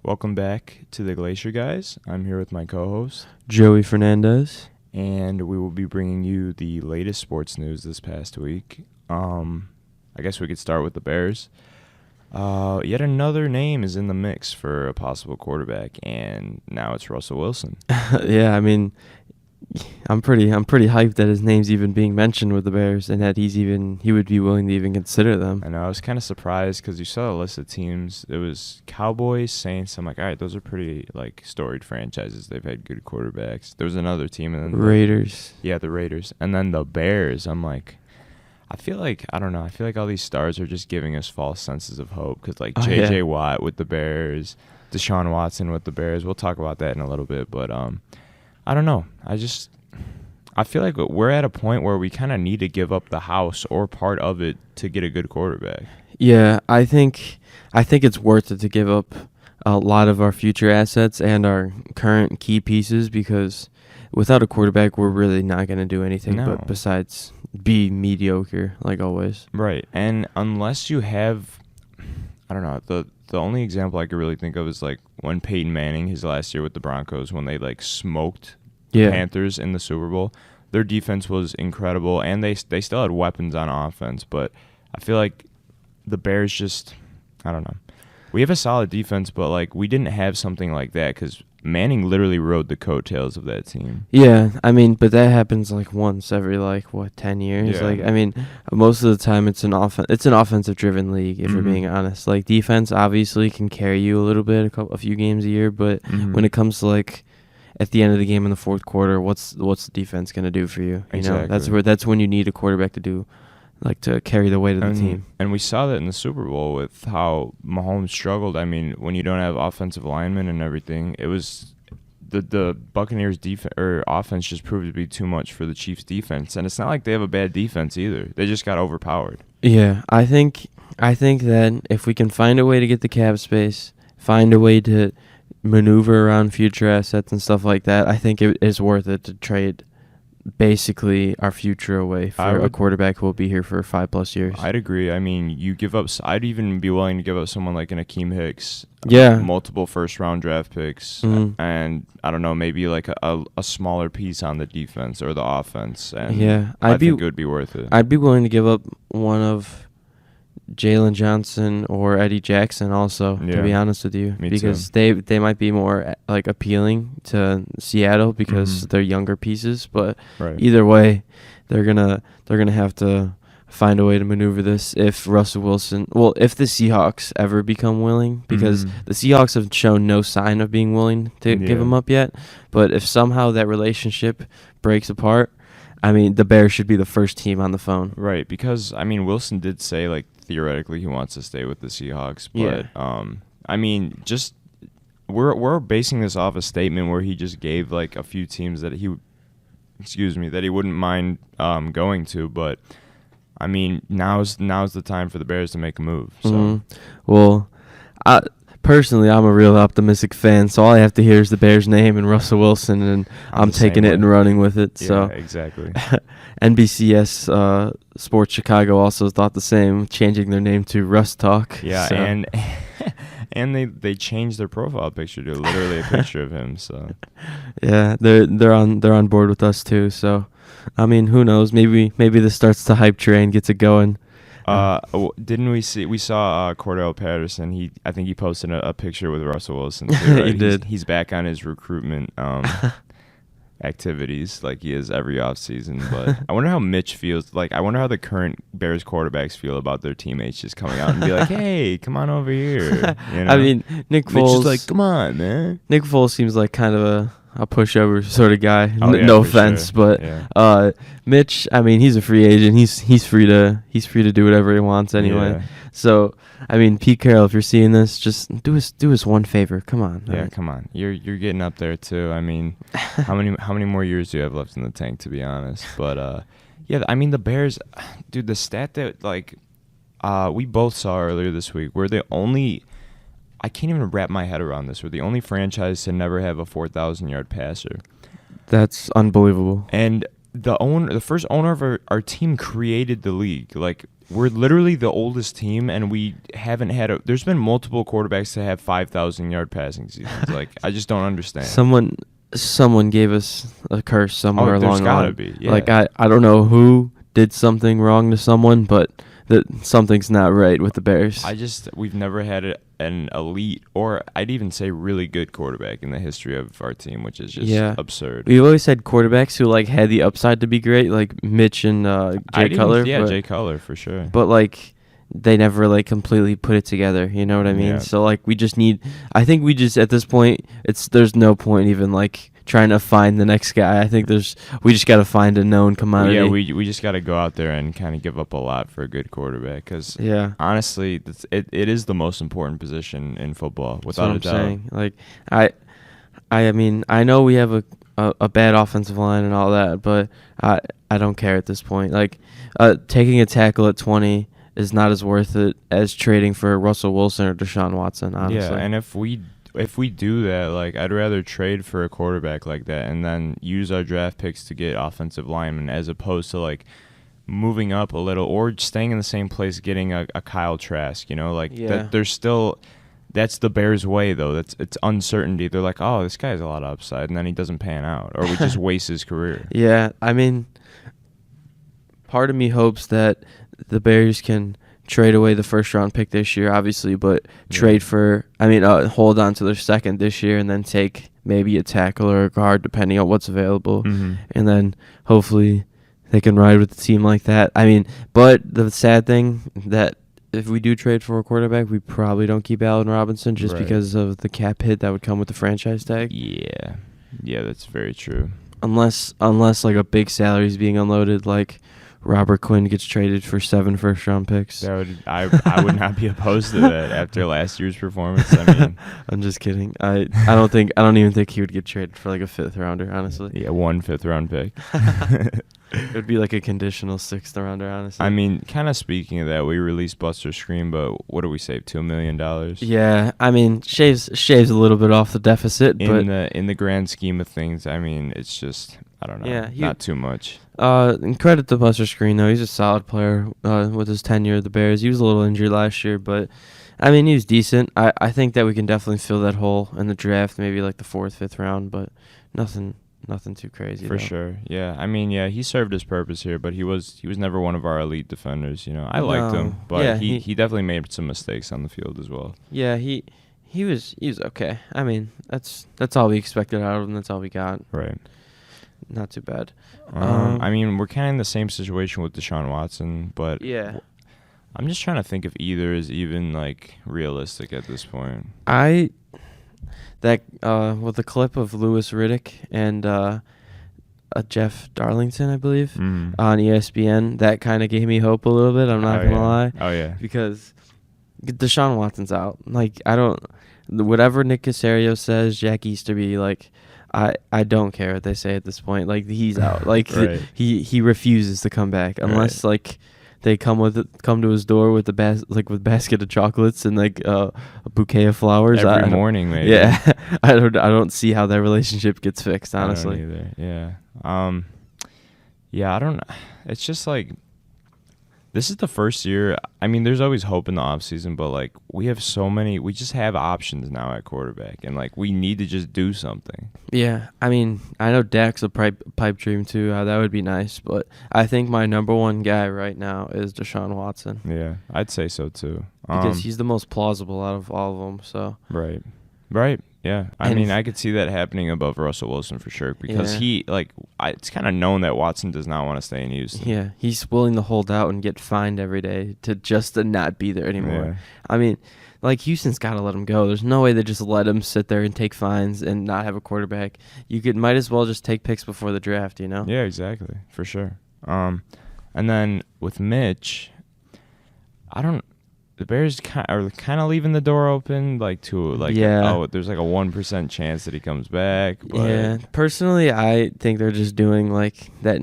Welcome back to the Glacier, guys. I'm here with my co-host, Joey Fernandez. and we will be bringing you the latest sports news this past week. I guess we could start with the Bears. Yet another name is in the mix for a possible quarterback, and now it's Russell Wilson. Yeah, I mean, I'm pretty hyped that his name's even being mentioned with the Bears, and that he would be willing to even consider them. I know, I was kind of surprised because you saw the list of teams. It was Cowboys, Saints. I'm like, all right, those are pretty storied franchises. They've had good quarterbacks. There was another team, and then Raiders. the Raiders, and then the Bears. I'm like, I feel like all these stars are just giving us false senses of hope because J.J. Watt with the Bears, Deshaun Watson with the Bears. We'll talk about that in a little bit, but I don't know. I feel like we're at a point where we kind of need to give up the house or part of it to get a good quarterback. Yeah, I think it's worth it to give up a lot of our future assets and our current key pieces because without a quarterback, we're really not going to do anything but besides be mediocre like always. Right. And unless you have, I don't know, the only example I could really think of is when Peyton Manning, his last year with the Broncos, when they smoked the Panthers in the Super Bowl. Their defense was incredible, and they still had weapons on offense. But I feel like the Bears just, I don't know. We have a solid defense, but we didn't have something like that because Manning literally rode the coattails of that team. Yeah, I mean, but that happens once every 10 years. Yeah. I mean, most of the time it's an offensive driven league if we're being honest. Defense obviously can carry you a little bit, a few games a year, but when it comes to at the end of the game in the fourth quarter, what's the defense going to do for you? Exactly. That's when you need a quarterback to do to carry the weight of the team. And we saw that in the Super Bowl with how Mahomes struggled. I mean, when you don't have offensive linemen and everything, it was the Buccaneers offense just proved to be too much for the Chiefs defense. And it's not like they have a bad defense either. They just got overpowered. Yeah, I think that if we can find a way to get the cap space, find a way to maneuver around future assets and stuff like that, I think it is worth it to trade basically our future away for a quarterback who will be here for 5+ years. I'd agree. I mean, I'd even be willing to give up someone like an Akeem Hicks. Multiple first-round draft picks. And, I don't know, maybe a smaller piece on the defense or the offense. And I think it would be worth it. I'd be willing to give up one of Jalen Johnson or Eddie Jackson also, to be honest with you. Because they might be more appealing to Seattle because they're younger pieces, but either way, they're gonna have to find a way to maneuver this if Russell Wilson, if the Seahawks ever become willing, because the Seahawks have shown no sign of being willing to give him up yet, but if somehow that relationship breaks apart, I mean, the Bears should be the first team on the phone. Right, because, I mean, Wilson did say, theoretically he wants to stay with the Seahawks, but, I mean, just we're basing this off a statement where he just gave, a few teams that he wouldn't mind going to, but, I mean, now's the time for the Bears to make a move, so. Well, personally, I'm a real optimistic fan, so all I have to hear is the Bears' name and Russell Wilson, and I'm taking it and running with it. Yeah, so exactly. NBCS Sports Chicago also thought the same, changing their name to Russ Talk. Yeah, so. and they changed their profile picture to literally a picture of him. So yeah, they're on board with us too. So I mean, who knows? Maybe this starts the hype train, gets it going. Didn't we saw Cordell Patterson? I think he posted a picture with Russell Wilson too, right? He did. He's back on his recruitment activities like he is every offseason. But I wonder how Mitch feels. I wonder how the current Bears quarterbacks feel about their teammates just coming out and be like, "Hey, come on over here." I mean, Nick Foles Mitch is come on, man. Nick Foles seems like kind of a pushover sort of guy. No offense, sure. But Mitch, I mean, he's a free agent. He's free to do whatever he wants anyway. Yeah. So, I mean, Pete Carroll, if you're seeing this, just do us one favor. Come on. Yeah, come on. You're getting up there too. I mean, how many more years do you have left in the tank, to be honest? But yeah, I mean, the Bears, dude, the stat that we both saw earlier this week, we're the only. I can't even wrap my head around this. We're the only franchise to never have a 4,000-yard passer. That's unbelievable. And the first owner of our team created the league. we're literally the oldest team, and we haven't had there's been multiple quarterbacks that have 5,000-yard passing seasons. Like, I just don't understand. Someone gave us a curse somewhere along the line. There's gotta be. Yeah. Like, I don't know who did something wrong to someone, but something's not right with the Bears. We've never had an elite, or I'd even say really good quarterback in the history of our team, which is just absurd. We've always had quarterbacks who like had the upside to be great, like Mitch and Jay Cutler. Yeah, Jay Cutler for sure. But like they never like completely put it together. You know what I mean? Yeah. So like I think we just at this point there's no point even like trying to find the next guy. I think we just got to find a known commodity. Yeah, we just got to go out there and kind of give up a lot for a good quarterback because honestly, it is the most important position in football without a doubt. Saying. Like I mean I know we have a bad offensive line and all that, but I don't care at this point. Like taking a tackle at 20 is not as worth it as trading for Russell Wilson or Deshaun Watson. Honestly, yeah, and if we do that, like, I'd rather trade for a quarterback like that and then use our draft picks to get offensive linemen as opposed to, like, moving up a little or staying in the same place getting a Kyle Trask, you know? Like, that's the Bears' way, though. It's uncertainty. They're like, oh, this guy has a lot of upside, and then he doesn't pan out. Or we just waste his career. Yeah, I mean, part of me hopes that the Bears can trade away the first-round pick this year, obviously, but hold on to their second this year and then take maybe a tackle or a guard depending on what's available. Mm-hmm. And then hopefully they can ride with the team like that. I mean, but the sad thing that if we do trade for a quarterback, we probably don't keep Allen Robinson just because of the cap hit that would come with the franchise tag. Yeah. Yeah, that's very true. Unless like a big salary is being unloaded, like Robert Quinn gets traded for 7 first-round picks. I would not be opposed to that after last year's performance. I mean, I'm just kidding. I don't even think he would get traded for like a 5th rounder, honestly. Yeah, 1 5th-round pick. It would be like a conditional 6th rounder, honestly. I mean, kind of speaking of that, we released Buster Screen, but what do we save? $2 million? Yeah, I mean, shaves a little bit off the deficit, but in the grand scheme of things, I mean, it's just, I don't know, not too much. And credit to Buster Screen, though. He's a solid player with his tenure at the Bears. He was a little injured last year, but, I mean, he was decent. I think that we can definitely fill that hole in the draft, maybe like the 4th, 5th round, but nothing too crazy. For sure, yeah. I mean, yeah, he served his purpose here, but he was never one of our elite defenders. You know, I liked him, but he definitely made some mistakes on the field as well. Yeah, he was okay. I mean, that's all we expected out of him. That's all we got. Right. Not too bad. I mean, we're kind of in the same situation with Deshaun Watson, but I'm just trying to think if either is even like realistic at this point. With the clip of Louis Riddick and Jeff Darlington, I believe, on ESPN, that kind of gave me hope a little bit. I'm not gonna lie. Oh yeah. Because Deshaun Watson's out. Like whatever Nick Caserio says, Jack Easterby, like I don't care what they say at this point. Like he's out. Like he refuses to come back unless like they come to his door with basket of chocolates and like a bouquet of flowers every morning, maybe. Yeah, I don't see how that relationship gets fixed. Honestly, I don't either. Yeah. Yeah. I don't. It's just like this is the first year. I mean, there's always hope in the offseason, but like we just have options now at quarterback, and like we need to just do something. Yeah, I mean, I know Dak's a pipe dream too. That would be nice, but I think my number one guy right now is Deshaun Watson. Yeah, I'd say so too. Because he's the most plausible out of all of them. So right. Yeah, I mean, I could see that happening above Russell Wilson for sure because it's kind of known that Watson does not want to stay in Houston. Yeah, he's willing to hold out and get fined every day to not be there anymore. Yeah. I mean, like Houston's got to let him go. There's no way they just let him sit there and take fines and not have a quarterback. might as well just take picks before the draft, you know? Yeah, exactly, for sure. And then with Mitch, the Bears are kind of leaving the door open, there's like a 1% chance that he comes back. But yeah, personally, I think they're just doing like that.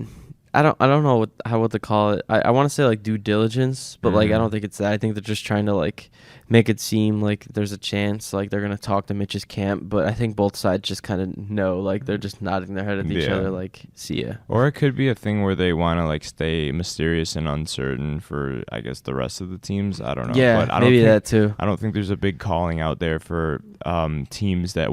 I don't know what to call it. I want to say like due diligence, but like I don't think it's that. I think they're just trying to like make it seem like there's a chance like they're gonna talk to Mitch's camp, but I think both sides just kind of know, like they're just nodding their head at each other like, see ya. Or it could be a thing where they want to like stay mysterious and uncertain for, I guess, the rest of the teams. I don't know. Yeah, but maybe that too. I don't think there's a big calling out there for teams that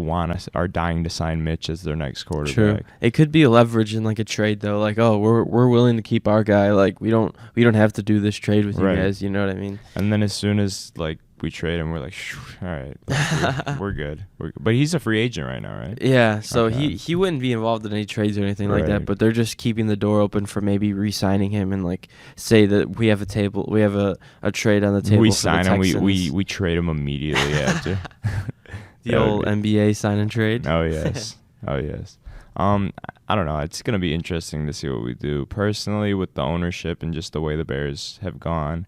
are dying to sign Mitch as their next quarterback. True. It could be a leverage in like a trade though, like, oh, we're willing to keep our guy, like we don't have to do this trade with you guys, you know what I mean? And then as soon as like we trade him, we're like, all right, like, we're good. But he's a free agent right now, right? Yeah, so he wouldn't be involved in any trades or anything like that, but they're just keeping the door open for maybe re-signing him and like say that we have a trade on the table. We for sign the him, Texans. we trade him immediately after. The old NBA sign and trade. Oh yes. Oh yes. I don't know. It's going to be interesting to see what we do. Personally, with the ownership and just the way the Bears have gone,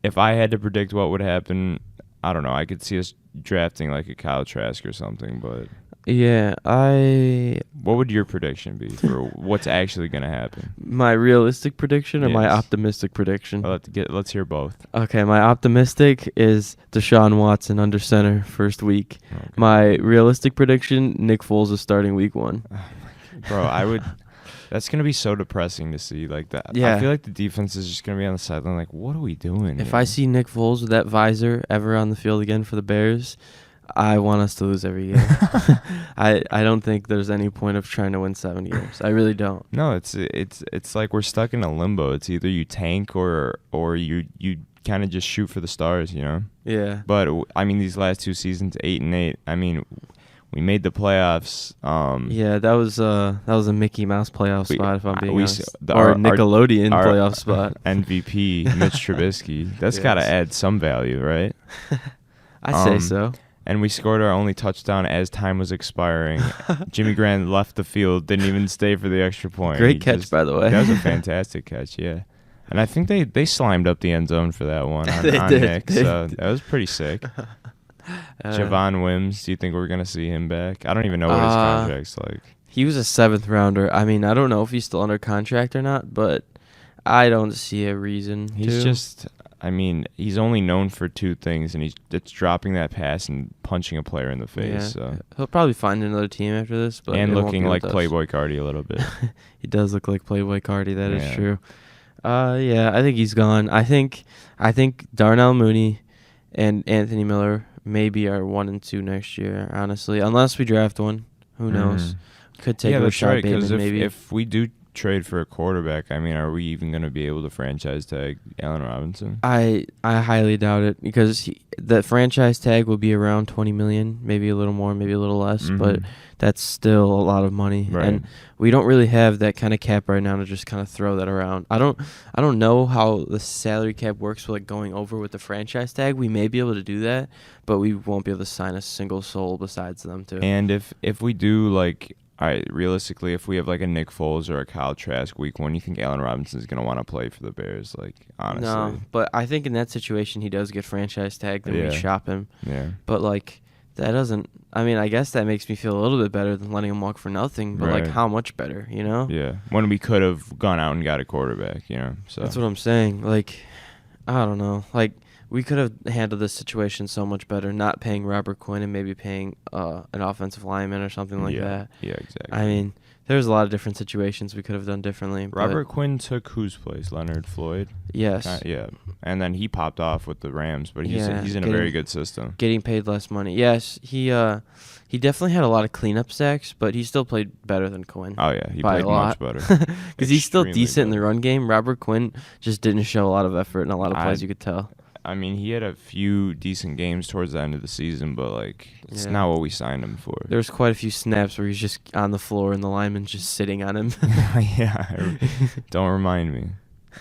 if I had to predict what would happen, I don't know. I could see us drafting like a Kyle Trask or something, but... Yeah, What would your prediction be for what's actually going to happen? My realistic prediction or my optimistic prediction? Let's hear both. Okay, my optimistic is Deshaun Watson under center first week. Okay. My realistic prediction, Nick Foles is starting week 1. Bro, that's going to be so depressing to see like that. Yeah. I feel like the defense is just going to be on the sideline like, what are we doing If I see Nick Foles with that visor ever on the field again for the Bears, I want us to lose every game. I don't think there's any point of trying to win 7 games. I really don't. No, it's like we're stuck in a limbo. It's either you tank or you kind of just shoot for the stars, you know? Yeah. But I mean, these last 2 seasons, 8-8. I mean, we made the playoffs. Yeah, that was a Mickey Mouse playoff spot, if I'm being honest. Or Nickelodeon playoff spot. MVP, Mitch Trubisky. That's got to add some value, right? I say so. And we scored our only touchdown as time was expiring. Jimmy Grant left the field, didn't even stay for the extra point. Great catch, by the way. That was a fantastic catch, yeah. And I think they slimed up the end zone for that one on Nick, so that was pretty sick. Javon Williams, do you think we're going to see him back? I don't even know what his contract's like. He was a 7th rounder. I mean, I don't know if he's still under contract or not, but I don't see a reason he's only known for 2 things, and it's dropping that pass and punching a player in the face. Yeah. So he'll probably find another team after this. But and looking like Playboy Cardi a little bit. He does look like Playboy Cardi. That is true. Yeah, I think he's gone. I think Darnell Mooney and Anthony Miller maybe are 1 and 2 next year, honestly. Unless we draft one. Who knows? Could take a shot at Bateman, maybe. If we do trade for a quarterback, I mean, are we even going to be able to franchise tag Allen Robinson? I highly doubt it, because the franchise tag will be around $20 million, maybe a little more, maybe a little less, but that's still a lot of money. Right. And we don't really have that kind of cap right now to just kind of throw that around. I don't know how the salary cap works with like going over with the franchise tag. We may be able to do that, but we won't be able to sign a single soul besides them too. And if we do, like, all right, realistically, if we have like a Nick Foles or a Kyle Trask week 1, you think Allen Robinson is going to want to play for the Bears? Like, honestly. No, but I think in that situation he does get franchise tagged and we shop him. Yeah. But like that doesn't. I mean, I guess that makes me feel a little bit better than letting him walk for nothing. But like, how much better? You know? Yeah. When we could have gone out and got a quarterback, you know. So that's what I'm saying. Like, I don't know. Like, we could have handled this situation so much better, not paying Robert Quinn and maybe paying an offensive lineman or something like that. Yeah, exactly. I mean, there's a lot of different situations we could have done differently. Robert Quinn took whose place? Leonard Floyd? Yes. Yeah. And then he popped off with the Rams, but he's in a very good system. Getting paid less money. Yes, he definitely had a lot of cleanup sacks, but he still played better than Quinn. Oh, yeah. He played much better. Because he's still decent in the run game. Robert Quinn just didn't show a lot of effort in a lot of plays, you could tell. I mean, he had a few decent games towards the end of the season, but, like, it's not what we signed him for. There's quite a few snaps where he's just on the floor and the lineman's just sitting on him. Yeah. Don't remind me.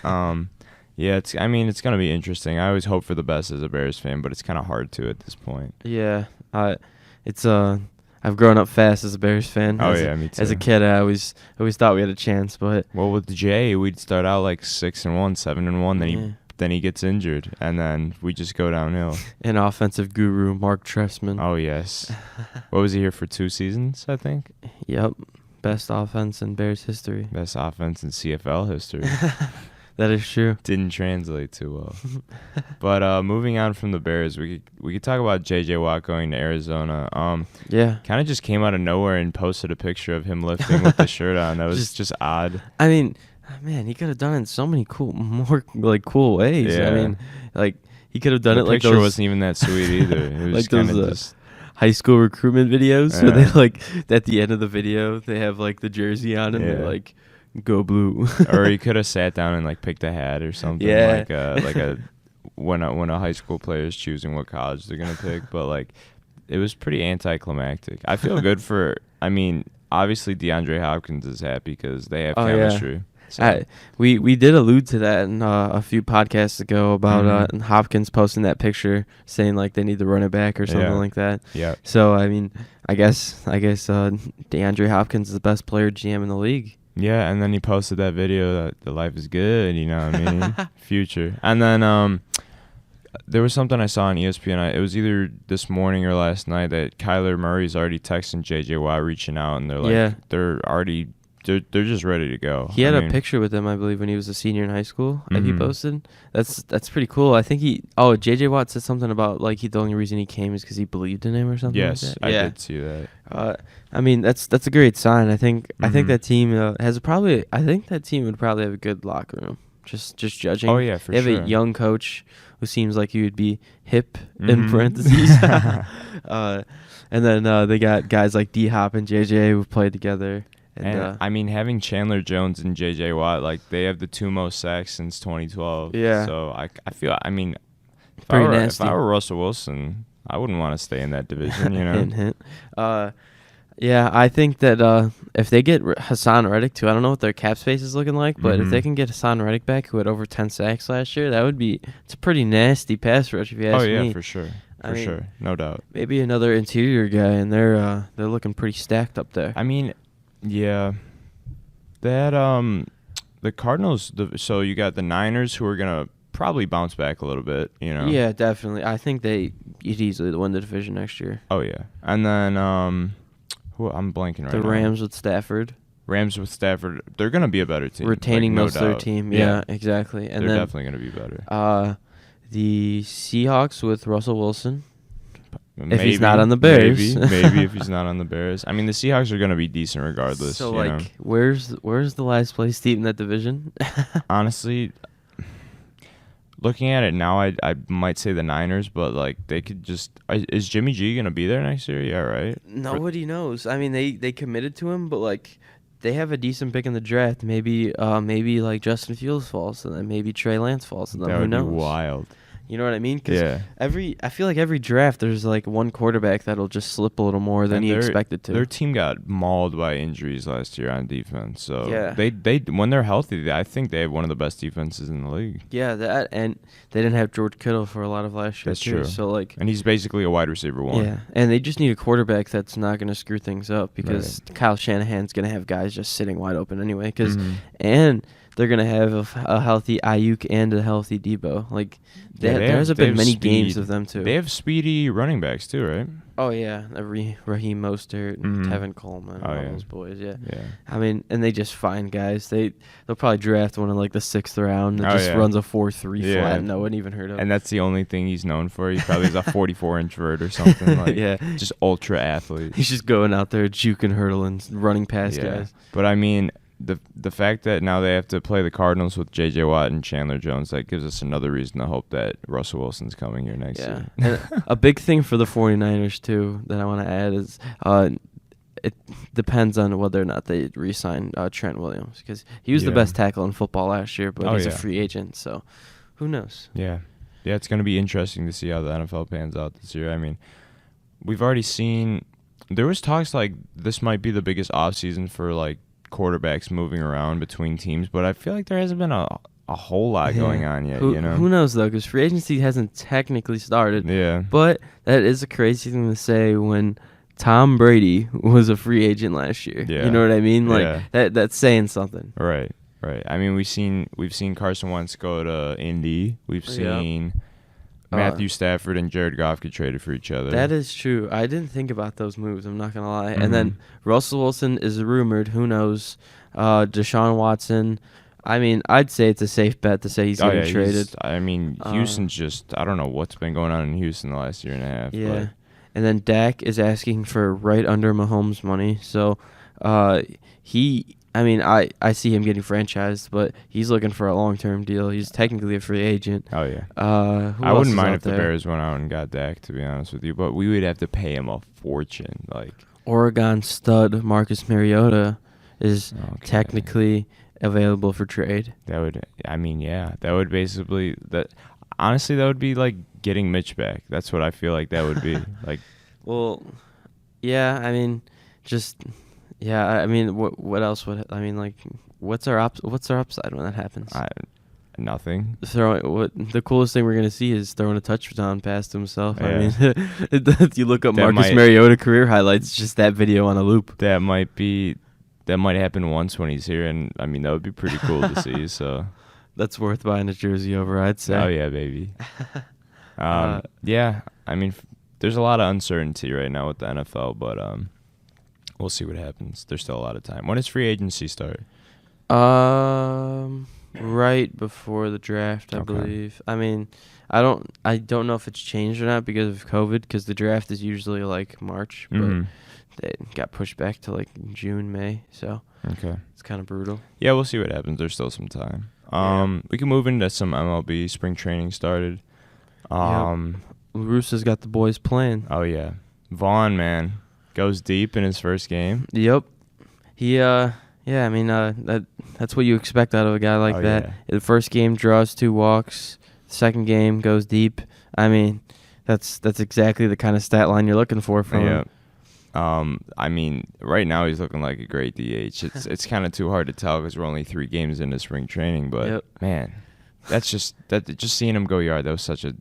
Yeah, it's going to be interesting. I always hope for the best as a Bears fan, but it's kind of hard to at this point. Yeah. I've grown up fast as a Bears fan. Me too. As a kid, I always thought we had a chance, but... Well, with Jay, we'd start out like 6-1, 7-1, then he gets injured, and then we just go downhill. An offensive guru, Mark Trestman. Oh, yes. What was he here for 2 seasons, I think? Yep. Best offense in Bears history. Best offense in CFL history. That is true. Didn't translate too well. But moving on from the Bears, we could talk about J.J. Watt going to Arizona. Yeah. Kind of just came out of nowhere and posted a picture of him lifting with the shirt on. That was just odd. I mean, man, he could have done it in so many more cool ways. Yeah. I mean, like he could have done it like the picture wasn't even that sweet either. It was like kind of just high school recruitment videos where they like at the end of the video they have like the jersey on and they're like, go blue. Or he could have sat down and like picked a hat or something. Yeah. Like a when a high school player is choosing what college they're gonna pick. But like it was pretty anticlimactic. I feel good for. I mean, obviously DeAndre Hopkins is happy because they have chemistry. Yeah. So. We did allude to that in, a few podcasts ago about Hopkins posting that picture saying like they need to run it back or something like that. Yeah. So I mean, I guess DeAndre Hopkins is the best player GM in the league. Yeah, and then he posted that video that the life is good, you know what I mean? Future. And then there was something I saw on ESPN. It was either this morning or last night that Kyler Murray's already texting J.J. Watt reaching out, and they're like, they're just ready to go. He had a picture with him, I believe, when he was a senior in high school that he posted. That's pretty cool. I think J.J. Watt said something about like the only reason he came is because he believed in him or something. Yes, like that. I did see that. I mean, that's a great sign. I think that team I think that team would probably have a good locker room. Just judging. Oh yeah, for sure. They have a young coach who seems like he would be hip in parentheses. And then they got guys like D-Hop and JJ who played together. And I mean, having Chandler Jones and J.J. Watt, like they have the 2 most sacks since 2012. Yeah. So I feel, I mean, if I were Russell Wilson, I wouldn't want to stay in that division, you know. Hint, hint. Yeah, I think that if they get Hassan Reddick too, I don't know what their cap space is looking like, but if they can get Hassan Reddick back, who had over 10 sacks last year, it's a pretty nasty pass rush if you ask me. Oh yeah, for sure. For sure, no doubt. Maybe another interior guy, and they're looking pretty stacked up there. I mean, yeah, that the Cardinals. So you got the Niners, who are gonna probably bounce back a little bit, you know. Yeah, definitely. I think they'd easily win the division next year. Oh yeah, and then who I'm blanking right now. The Rams with Stafford. They're gonna be a better team. Retaining most of their team. Yeah, exactly. And they're definitely gonna be better. The Seahawks with Russell Wilson. Maybe, if he's not on the Bears. Maybe if he's not on the Bears. I mean, the Seahawks are going to be decent regardless. So, where's the last place team in that division? Honestly, looking at it now, I might say the Niners, but, like, they could just... Is Jimmy G going to be there next year? Yeah, right? Nobody knows. I mean, they committed to him, but, like, they have a decent pick in the draft. Maybe like, Justin Fields falls, and then maybe Trey Lance falls, and then who knows? That would be wild. You know what I mean? Because I feel like every draft there's like one quarterback that'll just slip a little more than he expected to. Their team got mauled by injuries last year on defense. So they when they're healthy, I think they have one of the best defenses in the league. Yeah, and they didn't have George Kittle for a lot of last year. That's true. So and he's basically a wide receiver 1. Yeah, and they just need a quarterback that's not going to screw things up because Kyle Shanahan's going to have guys just sitting wide open anyway. And they're going to have a healthy Ayuk and a healthy Debo. Like, there hasn't been many games of them, too. They have speedy running backs, too, right? Oh, yeah. Raheem Mostert and Tevin Coleman and all those boys, yeah. I mean, and they just find guys. They'll probably draft one in, like, the 6th round that runs a 4.3 flat. No one even heard of. And that's the only thing he's known for. He probably is a 44-inch vert or something. Like, just ultra athlete. He's just going out there juking, hurdling, running past guys. But, I mean... The fact that now they have to play the Cardinals with J.J. Watt and Chandler Jones, that gives us another reason to hope that Russell Wilson's coming here next year. And a big thing for the 49ers, too, that I want to add is it depends on whether or not they re-sign Trent Williams, because he was the best tackle in football last year, but he's a free agent, so who knows? Yeah, it's going to be interesting to see how the NFL pans out this year. I mean, we've already seen – there was talks like this might be the biggest offseason for, like, quarterbacks moving around between teams, but I feel like there hasn't been a whole lot going on yet. Who knows though? Because free agency hasn't technically started. Yeah. But that is a crazy thing to say when Tom Brady was a free agent last year. Yeah. You know what I mean? Like that's saying something. Right. I mean, we've seen Carson Wentz go to Indy. We've seen Matthew Stafford and Jared Goff get traded for each other. That is true. I didn't think about those moves. I'm not gonna lie. And then Russell Wilson is rumored. Who knows? Deshaun Watson. I mean, I'd say it's a safe bet to say he's getting traded. Houston's just, I don't know what's been going on in Houston the last year and a half. Yeah. But. And then Dak is asking for right under Mahomes' money. So I see him getting franchised, but he's looking for a long-term deal. He's technically a free agent. Oh, yeah. I wouldn't mind if the Bears went out and got Dak, to be honest with you, but we would have to pay him a fortune. Oregon stud Marcus Mariota is technically available for trade. That would basically honestly, that would be like getting Mitch back. That's what I feel like that would be. Well, yeah, what else would what's our upside when that happens? Nothing. The coolest thing we're gonna see is throwing a touchdown past himself. Yeah. If you look up Marcus Mariota career highlights, just that video on a loop. That might happen once when he's here, and that would be pretty cool to see. So that's worth buying a jersey over, I'd say. Oh yeah, baby. There's a lot of uncertainty right now with the NFL, but we'll see what happens. There's still a lot of time. When does free agency start? Right before the draft, I believe. I don't know if it's changed or not because of COVID, because the draft is usually March, but they got pushed back to June, May. So it's kind of brutal. Yeah, we'll see what happens. There's still some time. We can move into some MLB spring training started. Russa's got the boys playing. Oh yeah, Vaughn, man, goes deep in his first game. Yep, he that's what you expect out of a guy like that. Yeah. The first game draws 2 walks. The second game goes deep. That's exactly the kind of stat line you're looking for from him. Right now he's looking like a great DH. It's kind of too hard to tell because we're only 3 games into spring training. But man, just seeing him go yard, that was such a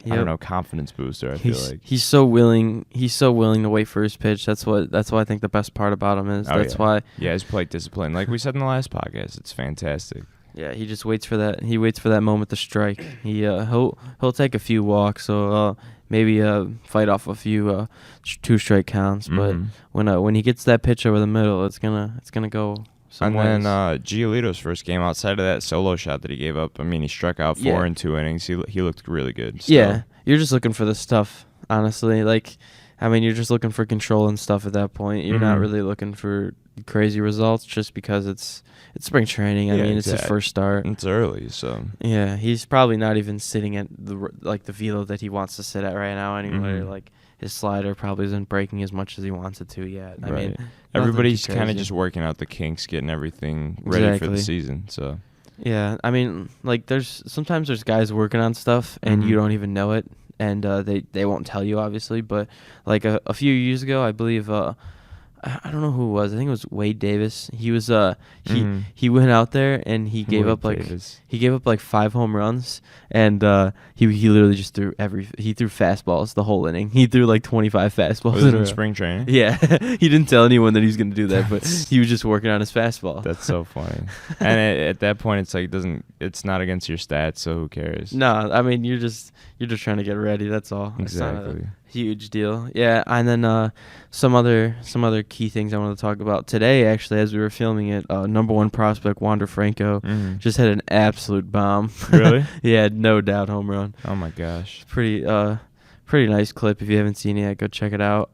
I don't know, confidence booster. I feel like he's so willing. He's so willing to wait for his pitch. That's what I think the best part about him is. Why. Yeah, his plate discipline, like we said in the last podcast, it's fantastic. Yeah, he just waits for that. He waits for that moment to strike. He'll take a few walks, so maybe fight off a few 2-strike counts. But when he gets that pitch over the middle, it's gonna go. And then Giolito's first game, outside of that solo shot that he gave up, he struck out 4 in 2 innings. He looked really good. So. Yeah, you're just looking for the stuff, honestly. You're just looking for control and stuff at that point. You're not really looking for crazy results just because it's spring training. It's his first start. It's early, so. Yeah, he's probably not even sitting at the velo that he wants to sit at right now anyway. His slider probably isn't breaking as much as he wants it to yet. Right. Everybody's kind of just working out the kinks, getting everything ready for the season. So. Yeah, sometimes there's guys working on stuff and you don't even know it, and they won't tell you obviously. But a few years ago, I believe I don't know who it was. I think it was Wade Davis. He was he went out there and he gave up 5 home runs, and he literally just threw fastballs the whole inning. He threw 25 fastballs in spring training. Yeah, he didn't tell anyone that he was going to do that, but he was just working on his fastball. That's so funny. And at that point, it's it's not against your stats, so who cares? No, you're just trying to get ready. That's all. Exactly. Huge deal. Yeah, and then some other key things I want to talk about today. Actually, as we were filming it, number 1 prospect Wander Franco just had an absolute bomb. Really? Yeah, no doubt home run. Oh my gosh. Pretty nice clip. If you haven't seen it yet, go check it out.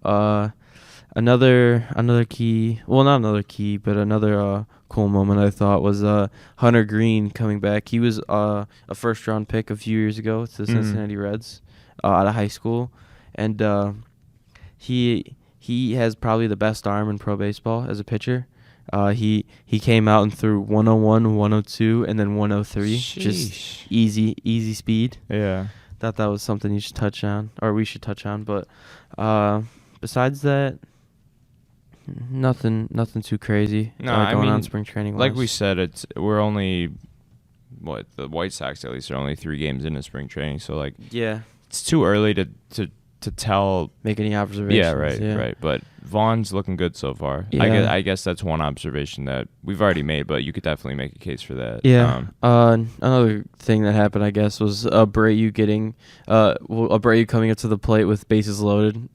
Another key. Well, not another key, but another cool moment I thought was Hunter Green coming back. He was a first-round pick a few years ago to the Cincinnati Reds out of high school. And he has probably the best arm in pro baseball as a pitcher. He came out and threw 101, 102, and then 103. Sheesh. Just easy speed. Yeah. Thought that was something you should touch on, or we should touch on. But besides that, nothing too crazy. No, going on spring training. Like we said, we're only the White Sox at least are only 3 games into spring training, so yeah, it's too early to tell, make any observations. Yeah, right. But Vaughn's looking good so far. Yeah. I guess that's one observation that we've already made, but you could definitely make a case for that. Yeah. Another thing that happened, I guess, was Abreu coming up to the plate with bases loaded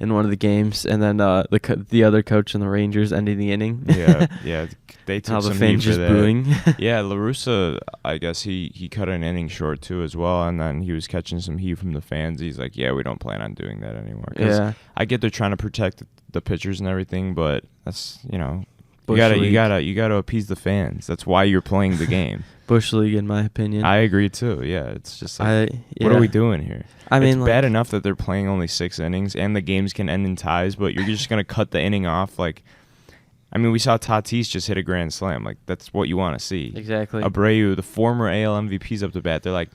in one of the games, and then the other coach in the Rangers ending the inning. Yeah. They took some heat for that. Booing. Yeah, La Russa, I guess he cut an inning short too as well, and then he was catching some heat from the fans. He's like, yeah, we don't plan on doing that anymore. Yeah. I get they're trying to protect the pitchers and everything, but that's, you Bush gotta appease the fans. That's why you're playing the game. Bush League, in my opinion. I agree too. Yeah, it's just like, what are we doing here? I mean, it's bad enough that they're playing only 6 innings and the games can end in ties, but you're just gonna cut the inning off. Like, I mean, we saw Tatis just hit a grand slam. Like, that's what you want to see. Exactly. Abreu, the former AL MVP's up to bat. They're like,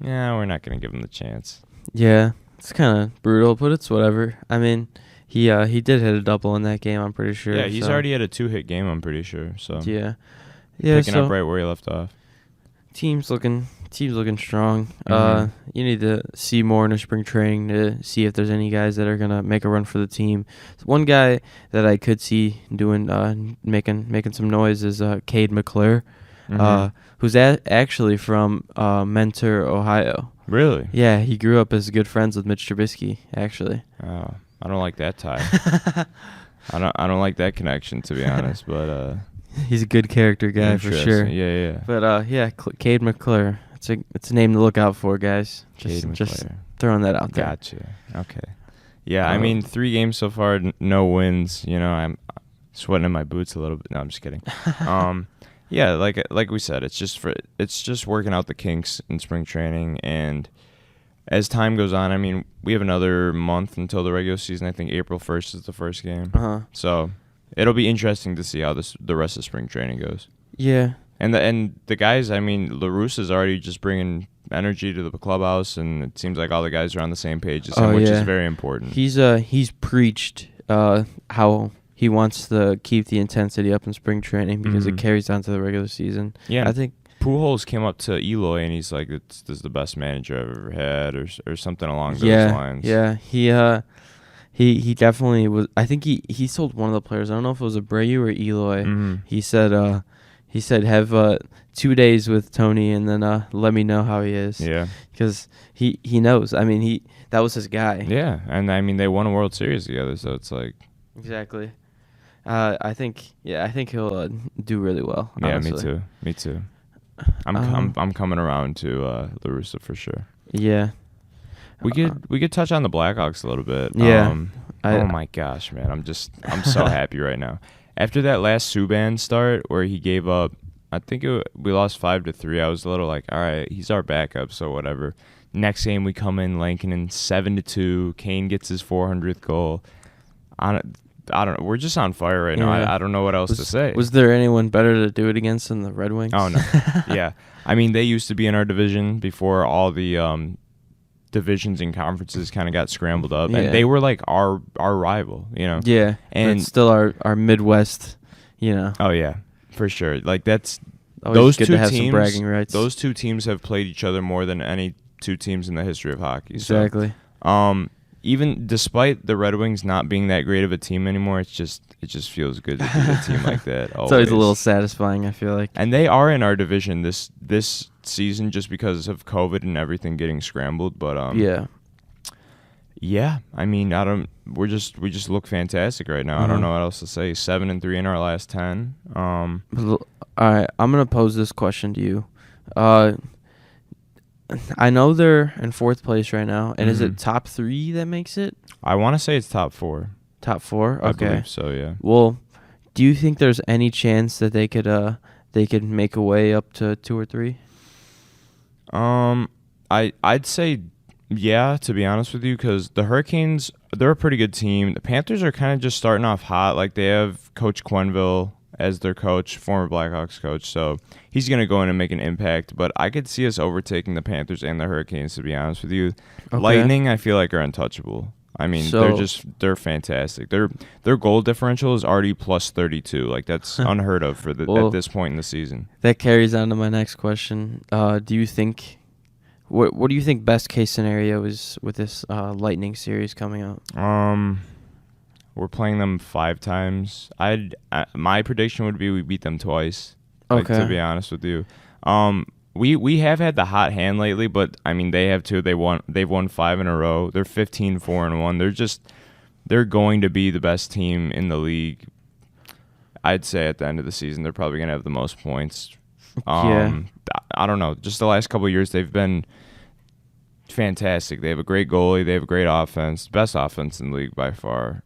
yeah, we're not gonna give him the chance. Yeah, it's kind of brutal, but it's whatever. I mean, he did hit a double in that game, I'm pretty sure. Yeah, he's already had a 2-hit game, I'm pretty sure. So yeah, picking up right where he left off. Team's looking strong. Mm-hmm. You need to see more in the spring training to see if there's any guys that are gonna make a run for the team. So one guy that I could see doing making some noise is Cade Mcclure, who's actually from Mentor, Ohio. Really? Yeah, he grew up as good friends with Mitch Trubisky, actually. Oh, I don't like that tie. I don't like that connection, to be honest, but he's a good character guy for sure. Yeah. But Cade Mcclure. It's a name to look out for, guys. Just throwing that out there. Gotcha. Okay. Yeah, I mean, 3 games so far, no wins. I'm sweating in my boots a little bit. No, I'm just kidding. Yeah, like we said, it's just working out the kinks in spring training, and as time goes on, I mean, we have another month until the regular season. I think April 1st is the first game. So it'll be interesting to see how the rest of spring training goes. Yeah. And the guys, I mean, La Russa's already just bringing energy to the clubhouse, and it seems like all the guys are on the same page as him, which is very important. He's preached how he wants to keep the intensity up in spring training because it carries on to the regular season. Yeah, I think Pujols came up to Eloy and he's like, "This is the best manager I've ever had," or something along those lines. Yeah, he definitely was. I think he sold one of the players. I don't know if it was Abreu or Eloy. He said have 2 days with Tony and then let me know how he is. Yeah, because he knows. I mean, that was his guy. Yeah, and I mean they won a World Series together, so it's like exactly. I think he'll do really well. Honestly. Yeah, me too. I'm coming around to La Russa for sure. Yeah, we could touch on the Blackhawks a little bit. Yeah. Oh my gosh, man! I'm so happy right now. After that last Subban start where he gave up, I think we lost 5-3. I was a little like, all right, he's our backup, so whatever. Next game we come in Lankinen 7-2. Kane gets his 400th goal. I don't know. We're just on fire right now. I don't know what else to say. Was there anyone better to do it against than the Red Wings? Oh, no. Yeah. I mean, they used to be in our division before all the divisions and conferences kind of got scrambled up. Yeah. And they were like our rival, Yeah. And still our Midwest, Oh, yeah. For sure. Like, that's always good to have some bragging rights. Those 2 teams have played each other more than any 2 teams in the history of hockey. Exactly. So, even despite the Red Wings not being that great of a team anymore, it just feels good to be a team like that. It's always a little satisfying, I feel like. And they are in our division this season just because of COVID and everything getting scrambled. But yeah. I mean, we just look fantastic right now. I don't know what else to say. 7-3 in our last 10. All right, I'm gonna pose this question to you. I know they're in 4th place right now, and is it top 3 that makes it? I want to say it's top 4. Top 4? Okay. I believe so, yeah. Well, do you think there's any chance that they could make a way up to 2 or 3? I'd say yeah, to be honest with you, because the Hurricanes, they're a pretty good team. The Panthers are kind of just starting off hot. Like, they have Coach Quenneville as their coach, former Blackhawks coach, so he's going to go in and make an impact. But I could see us overtaking the Panthers and the Hurricanes, to be honest with you. Okay. Lightning, I feel like, are untouchable. I mean, they're fantastic. Their goal differential is already plus 32. Like, that's unheard of at this point in the season. That carries on to my next question. Do you think what do you think best case scenario is with this Lightning series coming out? We're playing them 5 times. My prediction would be we beat them twice. Okay. To be honest with you, we have had the hot hand lately, but I mean they have too. They've won 5 in a row. They're 15-4-1. They're going to be the best team in the league. I'd say at the end of the season they're probably going to have the most points. I don't know. Just the last couple of years they've been fantastic. They have a great goalie. They have a great offense. Best offense in the league by far.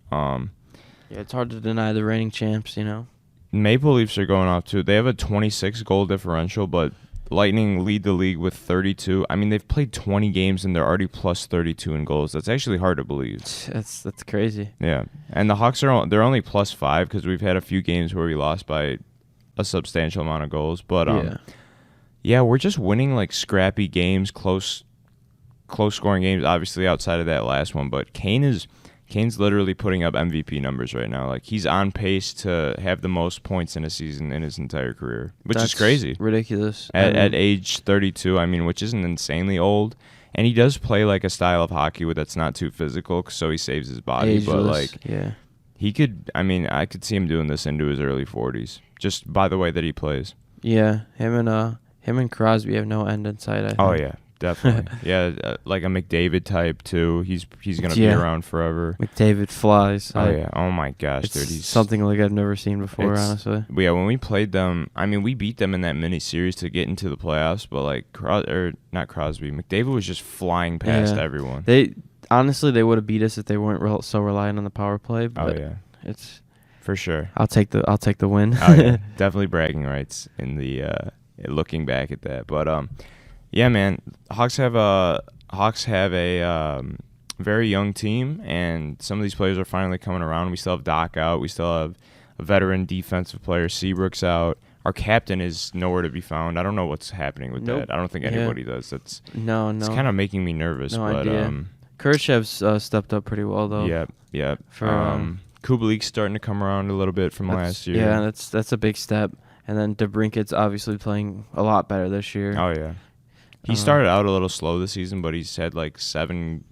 It's hard to deny the reigning champs, you know. Maple Leafs are going off too. They have a 26 goal differential, but Lightning lead the league with 32. I mean, they've played 20 games and they're already plus 32 in goals. That's actually hard to believe. That's crazy. Yeah, and the Hawks they're only plus 5 because we've had a few games where we lost by a substantial amount of goals. But we're just winning like scrappy games, close scoring games. Obviously, outside of that last one, but Kane's literally putting up MVP numbers right now. Like he's on pace to have the most points in a season in his entire career, which is crazy. Ridiculous. At age 32, I mean, which isn't insanely old. And he does play like a style of hockey that's not too physical, so he saves his body. Ageless, but like, he could. I mean, I could see him doing this into his early 40s, just by the way that he plays. Yeah, him and Crosby have no end in sight. I think. Oh yeah. Definitely. Like a McDavid type too. He's going to be around forever. McDavid flies. Oh my gosh, dude. He's something like I've never seen before, honestly. Yeah, when we played them, I mean, we beat them in that mini series to get into the playoffs, but like not Crosby, McDavid was just flying past everyone. They would have beat us if they weren't so reliant on the power play, but it's for sure. I'll take the win. Oh yeah. Definitely bragging rights in the looking back at that. But yeah, man. Hawks have a very young team, and some of these players are finally coming around. We still have Doc out. We still have a veteran defensive player, Seabrook's out. Our captain is nowhere to be found. I don't know what's happening with that. I don't think anybody does. It's kind of making me nervous. No but idea. Khrushchev's stepped up pretty well though. Yep. Kubelik's starting to come around a little bit from last year. Yeah, that's a big step. And then DeBrinket's obviously playing a lot better this year. Oh yeah. He started out a little slow this season, but he's had like 7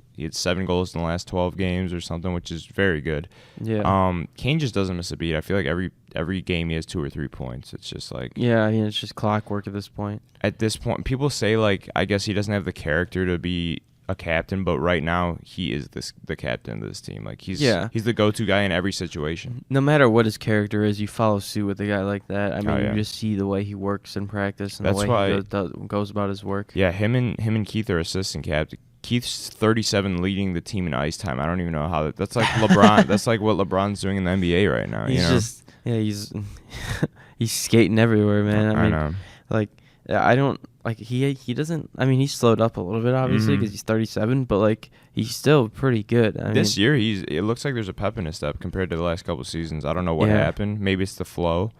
goals in the last 12 games or something, which is very good. Yeah. Kane just doesn't miss a beat. I feel like every game he has 2 or 3 points. It's just like I mean it's just clockwork at this point. At this point, people say like I guess he doesn't have the character to be a captain, but right now he is the captain of this team. Like he's the go-to guy in every situation. No matter what his character is, you follow suit with a guy like that. I mean, you just see the way he works in practice and the way he goes about his work. Yeah, him and Keith are assistant captain. Keith's 37, leading the team in ice time. I don't even know how that's like LeBron. That's like what LeBron's doing in the NBA right now. He's he's skating everywhere, man. I know. Like I don't. Like he doesn't. I mean, he's slowed up a little bit, obviously, because he's 37. But like, he's still pretty good. This year, it looks like there's a pep in his step compared to the last couple seasons. I don't know what happened. Maybe it's the flow,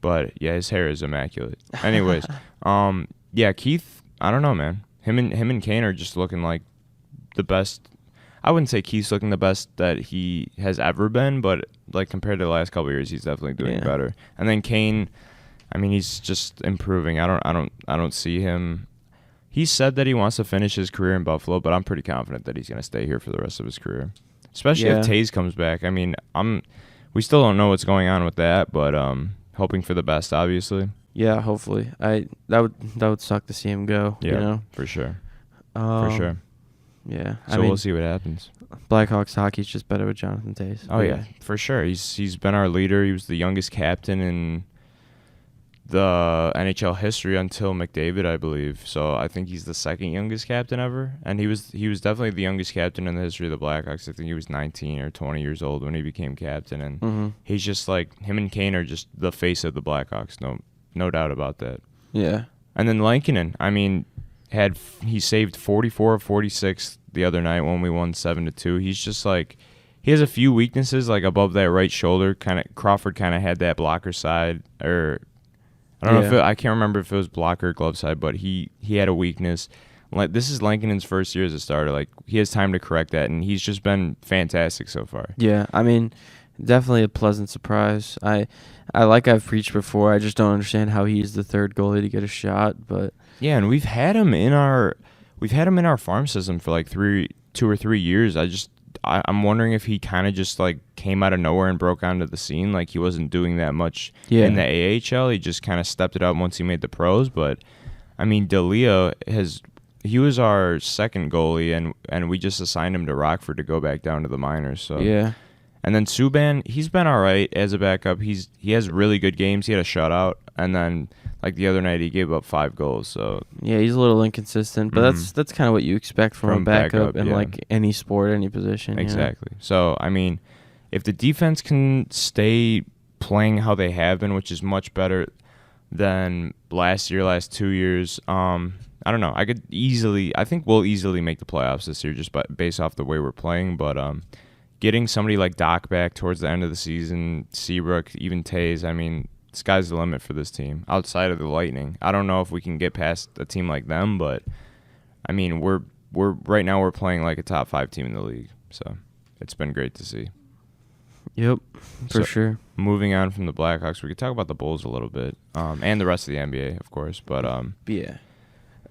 but yeah, his hair is immaculate. Anyways, Keith. I don't know, man. Him and Kane are just looking like the best. I wouldn't say Keith's looking the best that he has ever been, but like compared to the last couple years, he's definitely doing better. And then Kane. I mean, he's just improving. I don't see him. He said that he wants to finish his career in Buffalo, but I'm pretty confident that he's going to stay here for the rest of his career, especially if Taze comes back. I mean, we still don't know what's going on with that, but hoping for the best, obviously. Yeah, hopefully. That would suck to see him go. Yeah, you know? For sure. For sure. Yeah. So we'll see what happens. Blackhawks hockey's just better with Jonathan Taze. Oh yeah, for sure. He's been our leader. He was the youngest captain in the NHL history until McDavid, I believe. So I think he's the second youngest captain ever, and he was definitely the youngest captain in the history of the Blackhawks. I think he was 19 or 20 years old when he became captain, and he's just like him and Kane are just the face of the Blackhawks. No doubt about that. Yeah. And then Lankinen, I mean, he saved 44 of 46 the other night when we won 7-2. He's just like, he has a few weaknesses like above that right shoulder. Crawford kind of had that blocker side, or I don't know I can't remember if it was blocker or glove side, but he had a weakness. Like, this is Lankinen's first year as a starter. Like, he has time to correct that, and he's just been fantastic so far. Yeah, I mean, definitely a pleasant surprise. I've preached before, I just don't understand how he's the third goalie to get a shot. But yeah, and we've had him in our farm system for like 2 or 3 years. I'm wondering if he kind of just like came out of nowhere and broke onto the scene. Like he wasn't doing that much in the AHL. He just kind of stepped it up once he made the pros. But I mean, D'Elia he was our second goalie, and we just assigned him to Rockford to go back down to the minors. So yeah. And then Subban, he's been all right as a backup. He has really good games. He had a shutout, and then like the other night he gave up 5 goals. So yeah, he's a little inconsistent, but that's kind of what you expect from a backup in like any sport, any position. Exactly. So I mean, if the defense can stay playing how they have been, which is much better than last 2 years, I don't know. I think we'll easily make the playoffs this year just based off the way we're playing. But getting somebody like Doc back towards the end of the season, Seabrook, even Taze, I mean, sky's the limit for this team. Outside of the Lightning, I don't know if we can get past a team like them, but I mean, we're right now we're playing like a top 5 team in the league. So it's been great to see. Yep, for sure. Moving on from the Blackhawks, we could talk about the Bulls a little bit, and the rest of the NBA, of course. But yeah.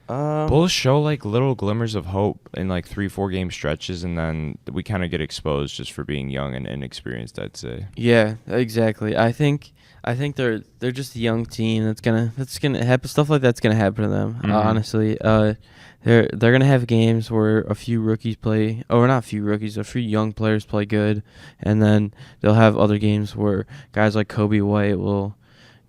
Bulls show like little glimmers of hope in like 3-4 game stretches, and then we kind of get exposed just for being young and inexperienced, I'd say. Yeah, exactly. I think they're just a young team that's gonna happen. Stuff like that's gonna happen to them. Honestly, they're gonna have games where a few rookies play, or not a few rookies, a few young players play good, and then they'll have other games where guys like Kobe White will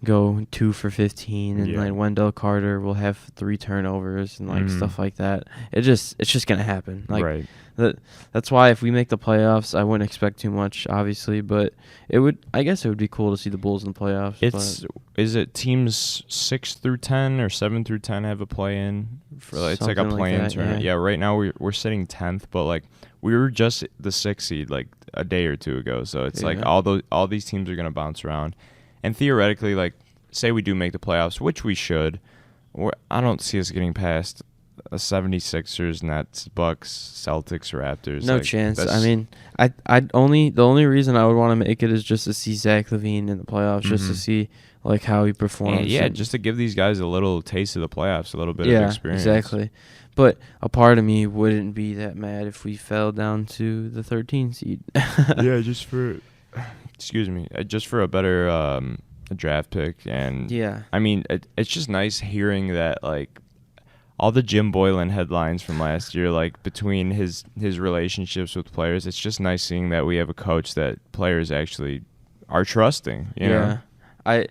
go 2 for 15, and like Wendell Carter will have 3 turnovers and like stuff like that. It's just gonna happen. Like, right. That's why if we make the playoffs, I wouldn't expect too much, obviously, but I guess it would be cool to see the Bulls in the playoffs. Is it teams 6 through 10 or 7 through 10 have a play-in? It's like a play-in tournament. Yeah, right now we're sitting 10th, but like we were just the 6th seed like a day or two ago. So it's like all these teams are gonna bounce around. And theoretically, like, say we do make the playoffs, which we should, I don't see us getting past a 76ers, Nets, Bucks, Celtics, Raptors. No chance. I mean, the only reason I would want to make it is just to see Zach LaVine in the playoffs, just to see like how he performs. Yeah, just to give these guys a little taste of the playoffs, a little bit of experience. Yeah, exactly. But a part of me wouldn't be that mad if we fell down to the 13 seed. Yeah, just for a better draft pick. And I mean, it's just nice hearing that like all the Jim Boylan headlines from last year, like between his relationships with players, it's just nice seeing that we have a coach that players actually are trusting. You know? I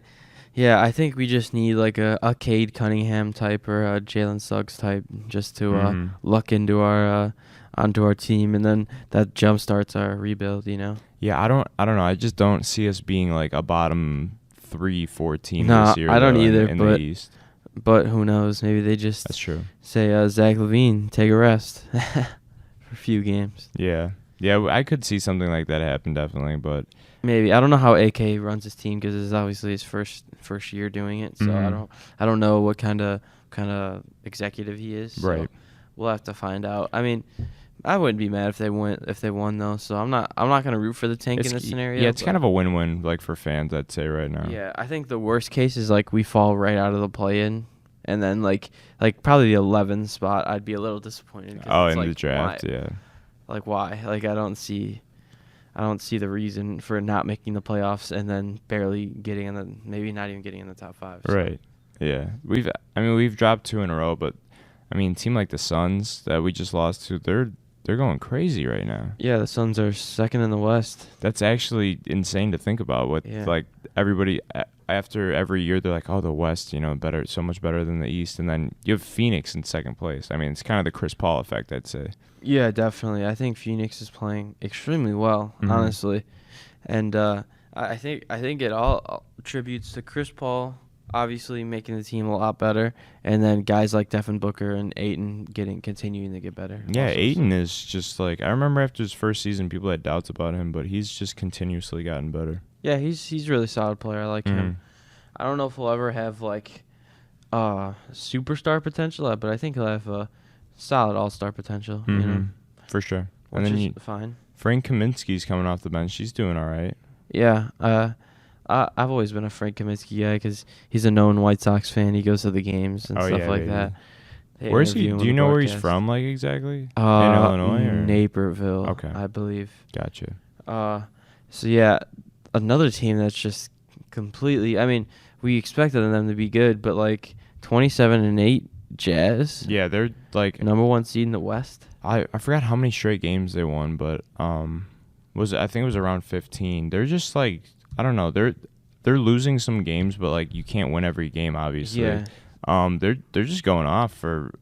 think we just need like a Cade Cunningham type or a Jalen Suggs type just to luck into onto our team, and then that jump starts our rebuild. You know. Yeah, I don't know. I just don't see us being like a bottom 3-4 team this year. I don't either. In the East. But who knows? Maybe they just That's true. Say Zach LaVine, take a rest for a few games. Yeah, I could see something like that happen definitely, but maybe. I don't know how AK runs his team because it's obviously his first year doing it. So I don't know what kind of executive he is. So right. We'll have to find out. I mean, I wouldn't be mad if they won though. So I'm not gonna root for the tank in this scenario. Yeah, it's kind of a win-win like for fans, I'd say right now. Yeah, I think the worst case is like we fall right out of the play-in, and then like probably the 11th spot, I'd be a little disappointed. In the draft, why? yeah. Like why? Like I don't see the reason for not making the playoffs and then barely getting maybe not even getting in the top 5. So. Right. Yeah. We've dropped 2 in a row, but I mean, a team like the Suns that we just lost to, they're going crazy right now. Yeah, the Suns are second in the West. That's actually insane to think about. Like everybody after every year, they're like, oh, the West, better, so much better than the East, and then you have Phoenix in second place. I mean, it's kind of the Chris Paul effect, I'd say. Yeah, definitely. I think Phoenix is playing extremely well, honestly, and I think it all attributes to Chris Paul. Obviously making the team a lot better, and then guys like Devin Booker and Ayton continuing to get better. Yeah, Ayton is just like, I remember after his first season, people had doubts about him, but he's just continuously gotten better. Yeah, he's a really solid player. I like him. I don't know if he'll ever have like superstar potential, but I think he'll have a solid all-star potential. For sure. Which and then fine. Frank Kaminsky's coming off the bench. He's doing all right. Yeah. I've always been a Frank Kaminsky guy because he's a known White Sox fan. He goes to the games and stuff like that. Where's he? Do you know where he's from, like, exactly? In Illinois or Naperville? Okay, I believe. Gotcha. So yeah, another team that's just completely. I mean, we expected them to be good, but like 27-8 Jazz. Yeah, they're like number 1 seed in the West. I forgot how many straight games they won, but I think it was around 15. They're just like, I don't know. They're losing some games, but like you can't win every game, obviously. Yeah. They're just going off for,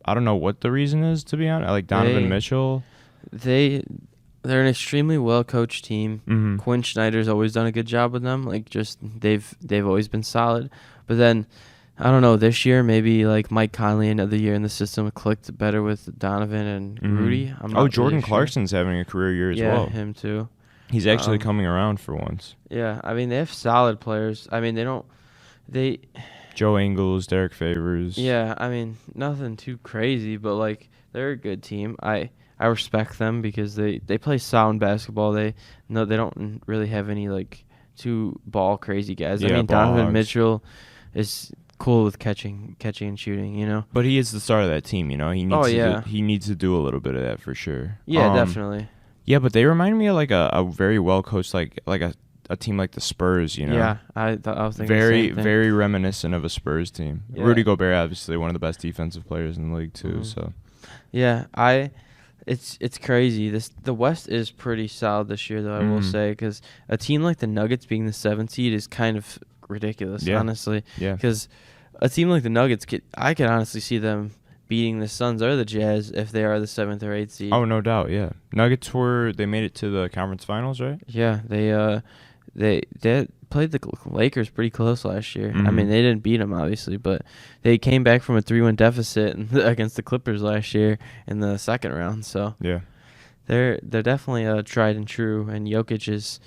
I don't know what the reason is, to be honest. Like Donovan Mitchell. They're an extremely well coached team. Mm-hmm. Quinn Snyder's always done a good job with them. Like just they've always been solid. But then I don't know, this year maybe like Mike Conley another year in the system clicked better with Donovan and Rudy. Jordan Clarkson's having a career year as well. Yeah, him too. He's actually coming around for once. Yeah, I mean they have solid players. I mean Joe Ingles, Derek Favors. Yeah, I mean nothing too crazy, but like they're a good team. I respect them because they play sound basketball. They don't really have any like too ball crazy guys. Yeah, I mean Donovan Mitchell is cool with catching and shooting, you know. But he is the star of that team, you know. He needs to do a little bit of that for sure. Yeah, definitely. Yeah, but they remind me of like a very well coached like a team like the Spurs, you know. Yeah, I was thinking very the same thing. very reminiscent of a Spurs team. Yeah. Rudy Gobert, obviously one of the best defensive players in the league too. So. Yeah, it's crazy. The West is pretty solid this year, though I will say, because a team like the Nuggets being the 7th seed is kind of ridiculous, honestly. Yeah. Because a team like the Nuggets, I could honestly see them beating the Suns or the Jazz if they are the 7th or 8th seed. Oh, no doubt. Yeah. Nuggets they made it to the conference finals, right? Yeah, they played the Lakers pretty close last year. I mean, they didn't beat them, obviously, but they came back from a 3-1 deficit against the Clippers last year in the second round. So yeah, they're definitely tried and true. And Jokic is,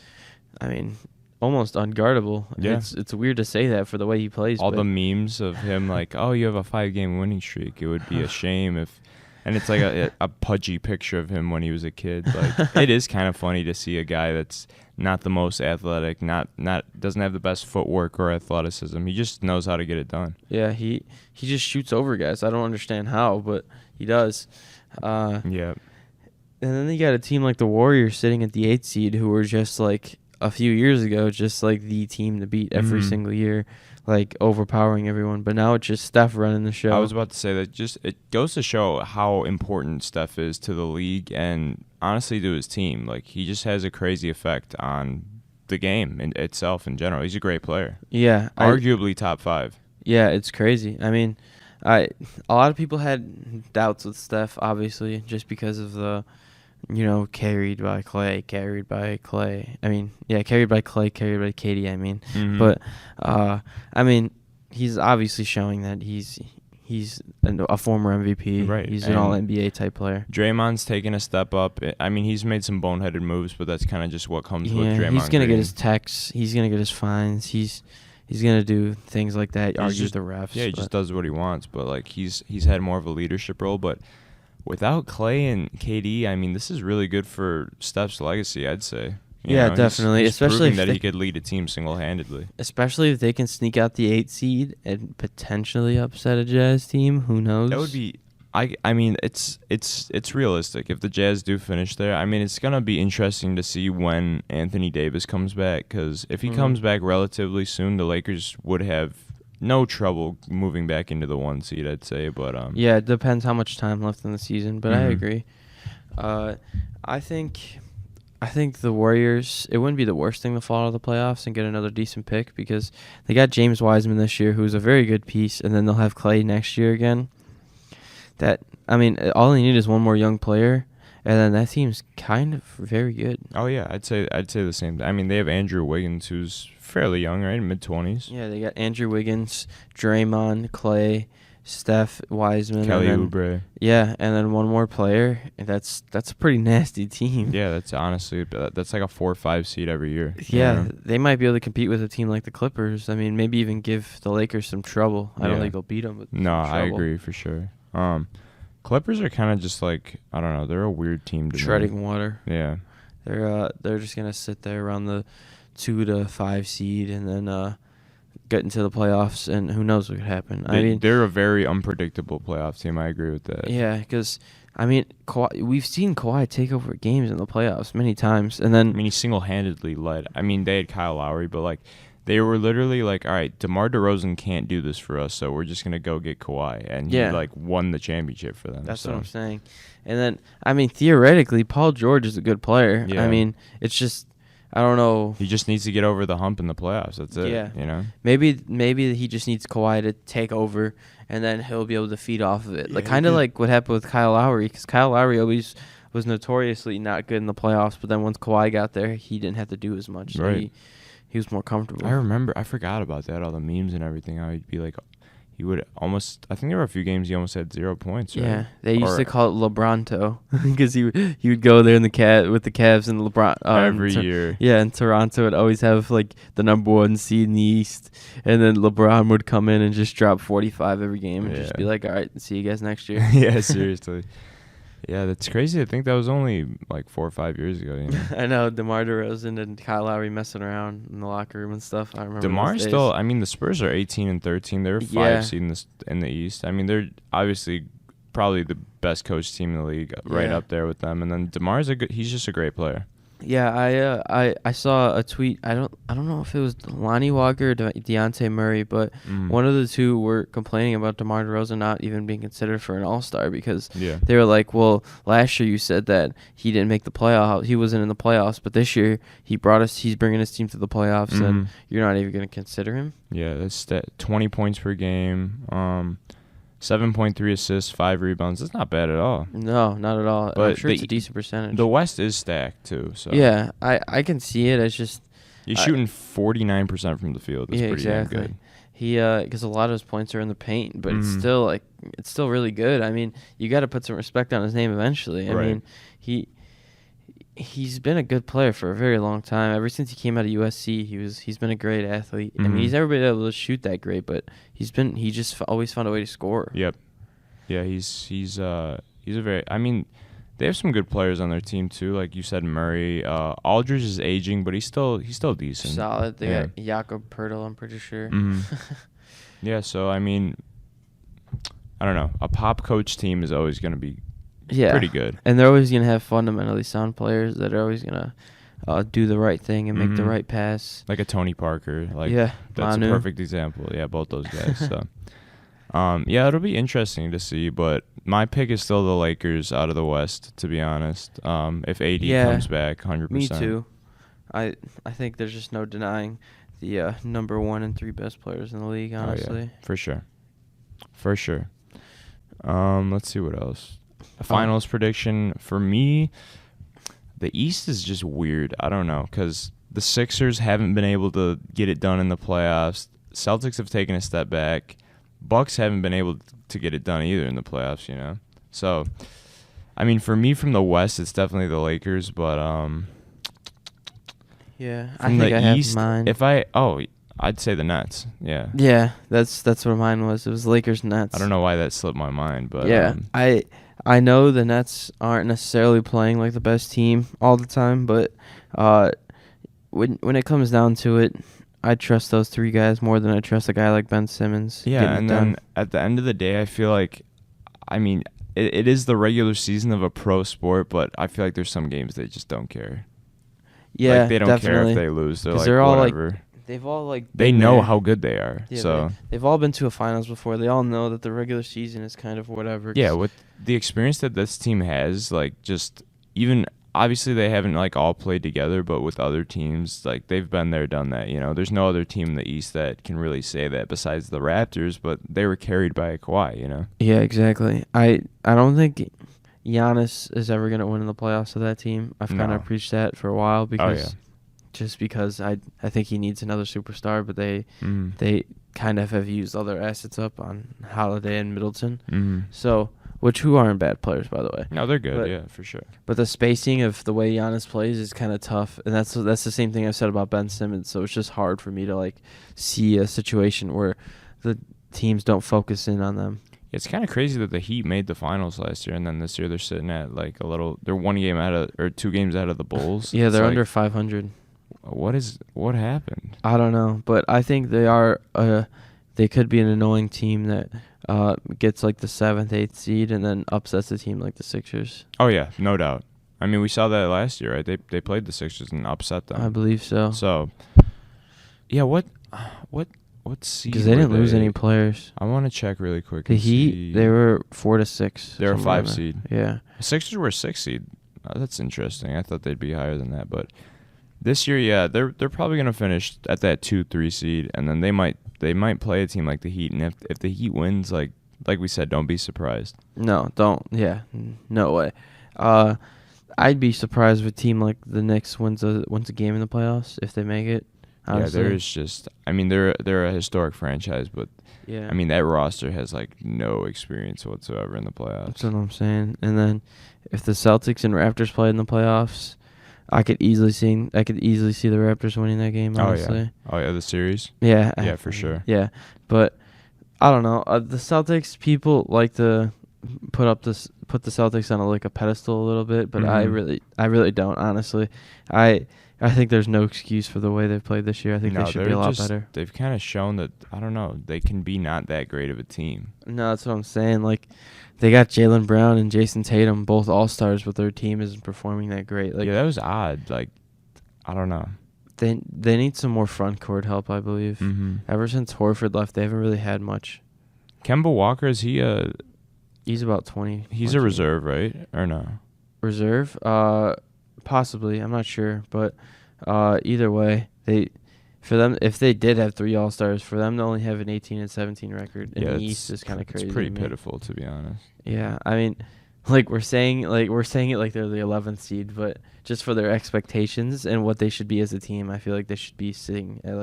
I mean, almost unguardable. Yeah. It's weird to say that for the way he plays. All the memes of him like, oh, you have a 5-game winning streak. It would be a shame if. And it's like a pudgy picture of him when he was a kid. Like it is kind of funny to see a guy that's not the most athletic, not doesn't have the best footwork or athleticism. He just knows how to get it done. Yeah, he just shoots over guys. I don't understand how, but he does. Yeah. And then you got a team like the Warriors sitting at the 8th seed, who were just like a few years ago, just like the team to beat every single year, like overpowering everyone. But now it's just Steph running the show. I was about to say that it goes to show how important Steph is to the league and honestly to his team. Like he just has a crazy effect on the game itself in general. He's a great player. Yeah, arguably top 5. Yeah, it's crazy. I mean, a lot of people had doubts with Steph, obviously, just because of the, carried by Clay. I mean, yeah, carried by Clay, carried by Katie, I mean. But, I mean, he's obviously showing that he's a former MVP. Right. He's an all-NBA type player. Draymond's taking a step up. I mean, he's made some boneheaded moves, but that's kind of just what comes with Draymond. He's going to get his texts. He's going to get his fines. He's going to do things like that, argue with the refs. Yeah, he just does what he wants. But, like, he's had more of a leadership role. But without Clay and KD, I mean, this is really good for Steph's legacy, I'd say. You know, definitely. He's especially proving that he could lead a team single-handedly. Especially if they can sneak out the 8th seed and potentially upset a Jazz team. Who knows? That would be. I mean, it's realistic. If the Jazz do finish there, I mean, it's gonna be interesting to see when Anthony Davis comes back. Because if he comes back relatively soon, the Lakers would have no trouble moving back into the 1 seed, I'd say. But yeah, it depends how much time left in the season. But I agree. I think the Warriors, it wouldn't be the worst thing to fall out of the playoffs and get another decent pick because they got James Wiseman this year, who's a very good piece, and then they'll have Clay next year again. All they need is one more young player, and then that team's kind of very good. Oh yeah, I'd say the same. I mean, they have Andrew Wiggins, who's fairly young, right, mid-20s. Yeah, they got Andrew Wiggins, Draymond, Clay, Steph, Wiseman, Kelly Oubre. Yeah, and then one more player. That's a pretty nasty team. Yeah, that's like a 4 or 5 seed every year. Yeah, they might be able to compete with a team like the Clippers. I mean, maybe even give the Lakers some trouble. I don't think they'll beat them. But no, I agree for sure. Clippers are kind of just like, I don't know, they're a weird team to treading water. Yeah, they're just gonna sit there around the 2 to 5 seed, and then get into the playoffs, and who knows what could happen. They're a very unpredictable playoff team. I agree with that. Yeah, because we've seen Kawhi take over games in the playoffs many times, and then he single-handedly led. They had Kyle Lowry, but like they were literally like, all right, DeMar DeRozan can't do this for us, so we're just gonna go get Kawhi, and he like won the championship for them. That's what I'm saying. And then theoretically, Paul George is a good player. Yeah. It's just, I don't know. He just needs to get over the hump in the playoffs. That's it. Yeah. Maybe he just needs Kawhi to take over, and then he'll be able to feed off of it. Kind of like what happened with Kyle Lowry, because Kyle Lowry always was notoriously not good in the playoffs, but then once Kawhi got there, he didn't have to do as much. So right. He was more comfortable. I forgot about that, all the memes and everything. How he'd be like, he would almost, I think there were a few games he almost had 0 points. Right? Yeah, they used to call it LeBronto because he would go there in with the Cavs and LeBron every year. Yeah, and Toronto would always have like the number 1 seed in the East, and then LeBron would come in and just drop 45 every game and just be like, all right, see you guys next year. Yeah, seriously. Yeah, that's crazy. I think that was only like 4 or 5 years ago. You know? I know DeMar DeRozan and Kyle Lowry messing around in the locker room and stuff. I remember. DeMar still. The Spurs are 18-13. They're 5 seed in the East. They're obviously probably the best coached team in the league, right up there with them. And then DeMar's he's just a great player. Yeah, I saw a tweet. I don't know if it was Lonnie Walker or Deontay Murray, but one of the two were complaining about DeMar DeRozan not even being considered for an All-Star because they were like, well, last year you said that he didn't make the playoffs. He wasn't in the playoffs, but this year he's bringing his team to the playoffs, and you're not even going to consider him? Yeah, that's 20 points per game. 7.3 assists, 5 rebounds. That's not bad at all. No, not at all. But I'm sure it's a decent percentage. The West is stacked too. So yeah, I can see it. It's just he's shooting 49% from the field. That's pretty damn good. He because a lot of his points are in the paint, but it's still really good. You got to put some respect on his name eventually. Right. He's been a good player for a very long time. Ever since he came out of USC, he's been a great athlete. He's never been able to shoot that great, but he just always found a way to score. Yep. Yeah, he's a very. They have some good players on their team too. Like you said, Murray. Aldridge is aging, but he's still decent. Solid. They got Jakob Poeltl, I'm pretty sure. Yeah. So I don't know. A pop coach team is always going to be. Yeah, pretty good. And they're always going to have fundamentally sound players that are always going to do the right thing and make the right pass. Like a Tony Parker. That's Manu. A perfect example. Yeah, both those guys. So, it'll be interesting to see. But my pick is still the Lakers out of the West, to be honest. If AD comes back, 100%. Me too. I think there's just no denying the number 1 and 3 best players in the league, honestly. Oh, yeah. For sure. Let's see what else. A finals prediction for me, the East is just weird. I don't know, because the Sixers haven't been able to get it done in the playoffs. Celtics have taken a step back. Bucks haven't been able to get it done either in the playoffs, you know. So, for me from the West, it's definitely the Lakers, but yeah, I think I have mine. I'd say the Nets. Yeah. Yeah, that's what mine was. It was Lakers Nets. I don't know why that slipped my mind, but yeah, I know the Nets aren't necessarily playing like the best team all the time, but when it comes down to it, I trust those 3 guys more than I trust a guy like Ben Simmons. Yeah, and then at the end of the day, I feel like, it is the regular season of a pro sport, but I feel like there's some games they just don't care. Yeah, they don't care if they lose. They're like, all whatever. They've all they know how good they are. Yeah, so they've all been to a finals before. They all know that the regular season is kind of whatever. Yeah, with the experience that this team has, just even obviously they haven't all played together, but with other teams, they've been there, done that. You know, there's no other team in the East that can really say that besides the Raptors, but they were carried by Kawhi. You know. Yeah, exactly. I don't think Giannis is ever gonna win in the playoffs of that team. I've kind of preached that for a while because. Just because I think he needs another superstar, but they kind of have used all their assets up on Holiday and Middleton. So, who aren't bad players, by the way. No, they're good, for sure. But the spacing of the way Giannis plays is kind of tough, and that's the same thing I've said about Ben Simmons. So it's just hard for me to see a situation where the teams don't focus in on them. It's kind of crazy that the Heat made the finals last year, and then this year they're sitting at they're 1 game out of or 2 games out of the Bulls. Yeah, they're under 500. what happened? I don't know, but I think they could be an annoying team that gets like the 7th, 8th seed and then upsets a team like the Sixers. Oh yeah, no doubt. I mean, we saw that last year, right? They played the Sixers and upset them. I believe so. So, yeah, what seed? Because they didn't lose any players. I want to check really quick. The Heat, they were 4 to 6. They're a 5 seed. Yeah. The Sixers were a 6 seed. That's interesting. I thought they'd be higher than that, but this year, yeah, they're probably gonna finish at that 2-3 seed, and then they might play a team like the Heat, and if the Heat wins, like we said, don't be surprised. No, don't. Yeah, no way. I'd be surprised if a team like the Knicks wins a game in the playoffs if they make it. Honestly. Yeah, there's just. I mean, they're a historic franchise, but yeah, I mean that roster has like no experience whatsoever in the playoffs. That's what I'm saying. And then if the Celtics and Raptors played in the playoffs, I could easily see the Raptors winning that game. Honestly. Oh yeah, the series. Yeah. Yeah, for sure. Yeah, but I don't know. The Celtics people like to put the Celtics on a pedestal a little bit, but I really don't. Honestly, I think there's no excuse for the way they've played this year. I think they should be a lot better. They've kind of shown that, I don't know, they can be not that great of a team. No, that's what I'm saying. Like, they got Jaylen Brown and Jason Tatum, both all-stars, but their team isn't performing that great. Like, yeah, that was odd. Like, I don't know. They need some more front court help, I believe. Mm-hmm. Ever since Horford left, they haven't really had much. Kemba Walker, is he a... He's about 20. He's a reserve, right? Or no? Reserve? Possibly. I'm not sure. But either way, if they did have 3 All-Stars, for them to only have an 18-17 record in the East is kind of crazy. It's pretty pitiful, to be honest. Yeah, I mean, we're saying it like they're the 11th seed, but just for their expectations and what they should be as a team, I feel like they should be sitting at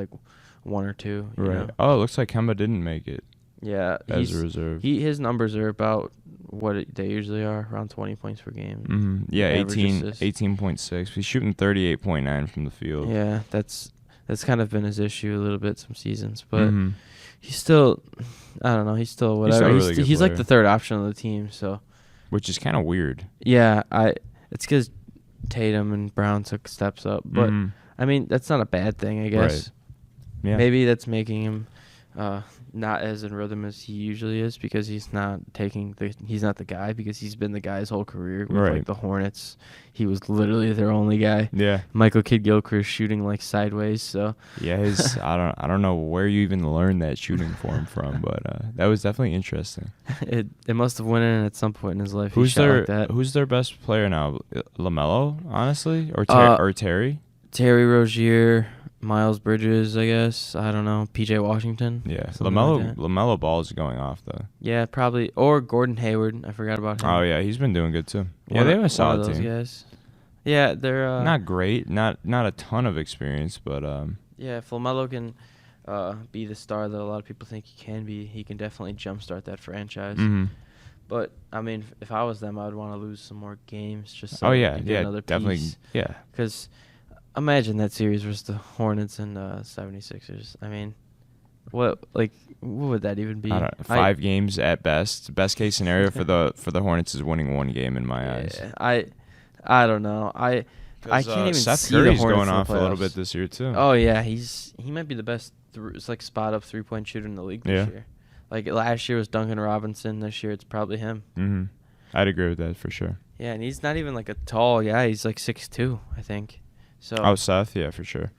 1 or 2. Right. Know? Oh, it looks like Kemba didn't make it. Yeah, as a reserve. His numbers are about what they usually are, around 20 points per game. Mm-hmm. Yeah, 18.6. He's shooting 38.9 from the field. Yeah, that's kind of been his issue a little bit some seasons, but he's still, I don't know, he's still whatever. He's like the third option on the team, so. Which is kind of weird. Yeah, it's because Tatum and Brown took steps up, but I mean that's not a bad thing, I guess. Right. Yeah. Maybe that's making him not as in rhythm as he usually is, because he's not the guy, because he's been the guy his whole career with the Hornets. He was literally their only guy. Yeah. Michael Kidd-Gilchrist shooting sideways, so. Yeah, I don't know where you even learned that shooting form from, but that was definitely interesting. It must have went in at some point in his life. Who's their best player now? LaMelo, honestly, or Terry? Terry Rozier, Miles Bridges, I guess. I don't know. PJ Washington. Yeah. LaMelo Ball is going off, though. Yeah, probably. Or Gordon Hayward. I forgot about him. Oh, yeah. He's been doing good, too. Yeah, they have a solid team. Guys. Yeah, they're... not great. Not a ton of experience, but... Yeah, if LaMelo can be the star that a lot of people think he can be, he can definitely jumpstart that franchise. Mm-hmm. But, I mean, if I was them, I would want to lose some more games. Just so another definitely. Piece. Yeah. Because... Imagine that series versus the Hornets and 76ers. I mean, what would that even be? I don't know, 5 games at best. Best case scenario for the Hornets is winning 1 game in my eyes. I don't know. I can't even Seth see Curry's the Hornets going off a little bit this year too. Oh yeah, he might be the best spot up 3-point shooter in the league this year. Like last year was Duncan Robinson. This year it's probably him. Mm-hmm. I'd agree with that for sure. Yeah, and he's not even a tall guy. He's 6'2", I think. So. Seth, yeah, for sure.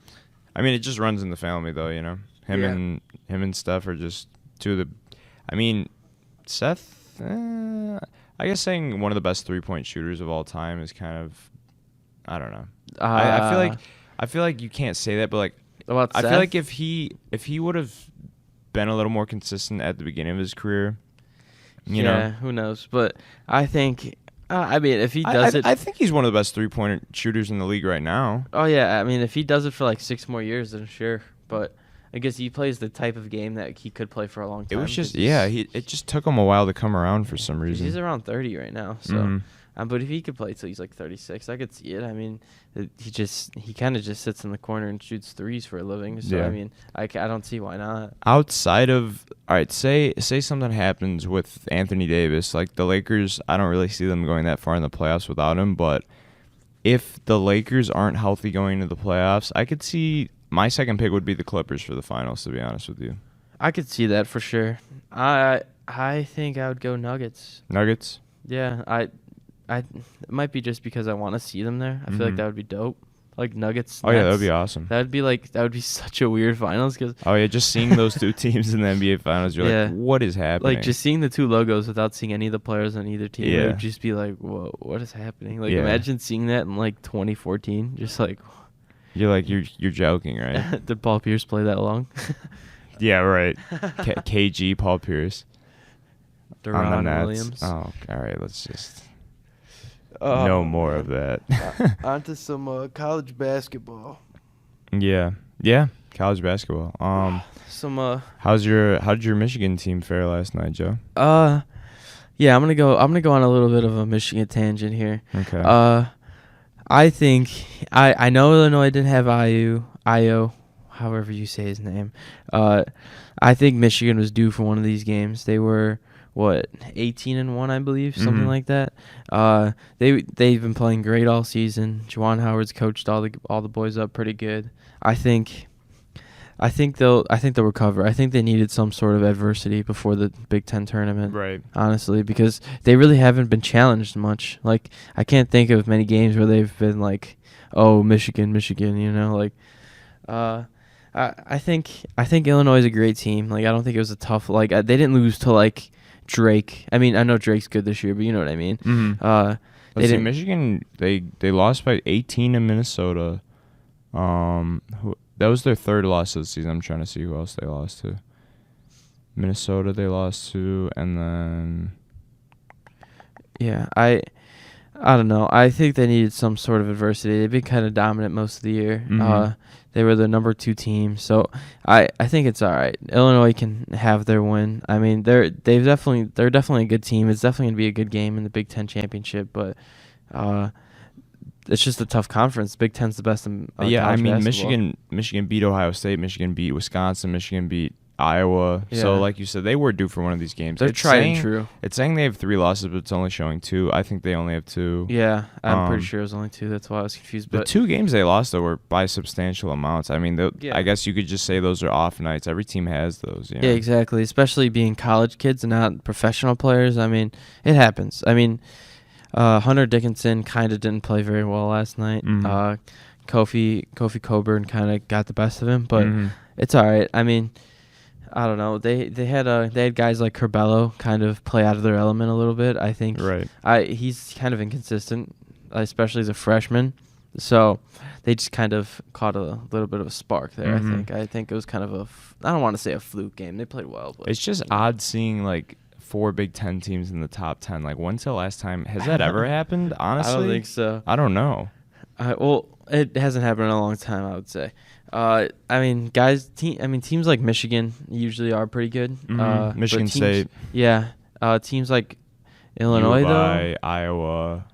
I mean, it just runs in the family, though. You know, him and Steph are just 2 of the. I mean, Seth. I guess saying one of the best 3-point shooters of all time is kind of. I don't know. I feel like you can't say that, but I feel like if he would have been a little more consistent at the beginning of his career, you know, who knows? But I think. I mean, if he does it... I think he's one of the best 3-point shooters in the league right now. Oh, yeah. I mean, if he does it for 6 more years, then sure. But I guess he plays the type of game that he could play for a long time. It was just... it just took him a while to come around for some reason. He's around 30 right now, so... But if he could play till he's 36, I could see it. I mean, he kind of just sits in the corner and shoots threes for a living. So I mean, I don't see why not. Outside of say something happens with Anthony Davis, like the Lakers, I don't really see them going that far in the playoffs without him. But if the Lakers aren't healthy going into the playoffs, I could see my second pick would be the Clippers for the finals, to be honest with you. I could see that for sure. I think I would go Nuggets. Nuggets? Yeah, it might be just because I want to see them there. I feel like that would be dope. Like Nuggets. Oh, yeah, that would be awesome. That would be such a weird finals. Oh, yeah, just seeing those two teams in the NBA finals, you're like, what is happening? Like, just seeing the two logos without seeing any of the players on either team, it would just be like, whoa, what is happening? Like, imagine seeing that in, like, 2014. Just like... You're like, you're joking, right? Did Paul Pierce play that long? Yeah, right. KG, Paul Pierce. Javon Williams. Oh, all right, let's just... no more of that. On to some college basketball. Yeah, college basketball. How did your Michigan team fare last night, Joe? Yeah, I'm gonna go on a little bit of a Michigan tangent here. Okay. I think I know Illinois didn't have Io, however you say his name. I think Michigan was due for one of these games. They were 18-1, I believe, something like that. They've been playing great all season. Juwan Howard's coached all the boys up pretty good. I think they'll recover. I think they needed some sort of adversity before the Big Ten tournament. Right. Honestly, because they really haven't been challenged much. Like, I can't think of many games where they've been like, oh, Michigan, you know, like. I think Illinois is a great team. Like, I don't think it was a tough. Like, they didn't lose to like Drake. I mean, I know Drake's good this year, but you know what I mean. Mm-hmm. Michigan, they lost by 18 to Minnesota. That was their third loss of the season. I'm trying to see who else they lost to. Minnesota they lost to, and then... Yeah, I don't know. I think they needed some sort of adversity. They've been kind of dominant most of the year. Mm-hmm. They were the number 2 team, so I think it's all right. Illinois can have their win. I mean, they're definitely a good team. It's definitely gonna be a good game in the Big Ten championship, but it's just a tough conference. Big Ten's the best in I mean, basketball. Michigan beat Ohio State. Michigan beat Wisconsin. Michigan beat Iowa. Yeah. So, like you said, they were due for one of these games. They're tried and true. It's saying they have 3 losses, but it's only showing 2. I think they only have 2. Yeah, I'm pretty sure it was only 2. That's why I was confused. But the 2 games they lost, though, were by substantial amounts. I mean, I guess you could just say those are off nights. Every team has those. You know? Yeah, exactly. Especially being college kids and not professional players. I mean, it happens. I mean, Hunter Dickinson kind of didn't play very well last night. Mm-hmm. Kofi Coburn kind of got the best of him, but it's all right. I mean, I don't know. They had guys like Curbelo kind of play out of their element a little bit. I think. Right. He's kind of inconsistent, especially as a freshman. So they just kind of caught a little bit of a spark there. I think it was kind of I don't want to say a fluke game. They played well, but it's just odd seeing like 4 Big Ten teams in the top 10. Like, when's the last time? Has that ever happened? Honestly, I don't think so. I don't know. Well, it hasn't happened in a long time, I would say. I mean, teams like Michigan usually are pretty good. Michigan State. Yeah. Teams like Illinois, though. Iowa.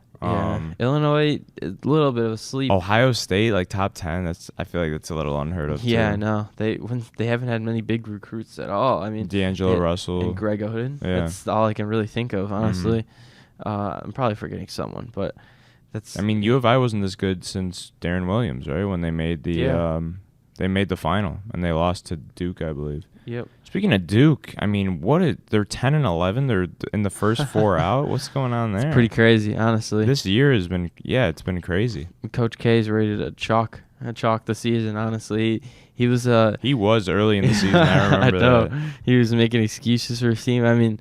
Illinois, a little bit of a sleep. Ohio State, like top 10. I feel like that's a little unheard of. Yeah, too. I know. They haven't had many big recruits at all. I mean, D'Angelo Russell and Greg Oden. Yeah. That's all I can really think of, honestly. I'm probably forgetting someone, but that's. I mean, U of I wasn't as good since Darren Williams, right? When they made the final and they lost to Duke, I believe. Yep. Speaking of Duke, I mean, they're 10-11. They're in the first 4 out. What's going on there? It's pretty crazy, honestly. This year has been, it's been crazy. Coach K is ready to chalk the season. Honestly, he was early in the season. I remember I know. that. He was making excuses for his team. I mean,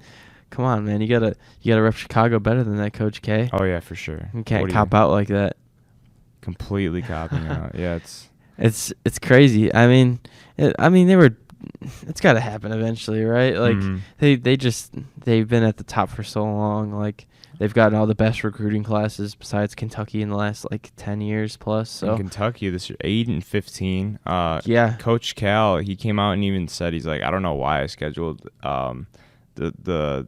come on, man. You gotta rep Chicago better than that, Coach K. Oh yeah, for sure. You can't cop out like that. Completely copping out. Yeah, it's crazy. I mean, they were. It's got to happen eventually, right? Like they've been at the top for so long. Like they've gotten all the best recruiting classes besides Kentucky in the last like 10 years plus. So in Kentucky this year, 8-15. Yeah. Coach Cal, he came out and even said he's like, I don't know why I scheduled the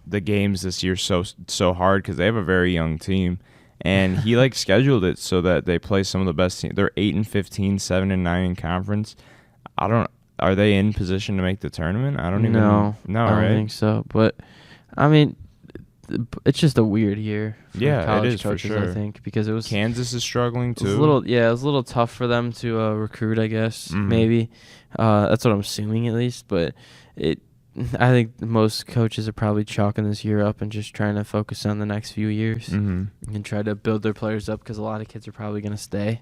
games this year so hard because they have a very young team. And he like scheduled it so that they play some of the best teams. They're 8-15, 7-9 in conference. Are they in position to make the tournament? I don't even know. No, I don't right? think so. But I mean, it's just a weird year for college it is coaches, for sure. I think, because it was Kansas is struggling too. It was a little tough for them to recruit, I guess. Maybe that's what I'm assuming at least. But I think most coaches are probably chalking this year up and just trying to focus on the next few years and try to build their players up, because a lot of kids are probably going to stay.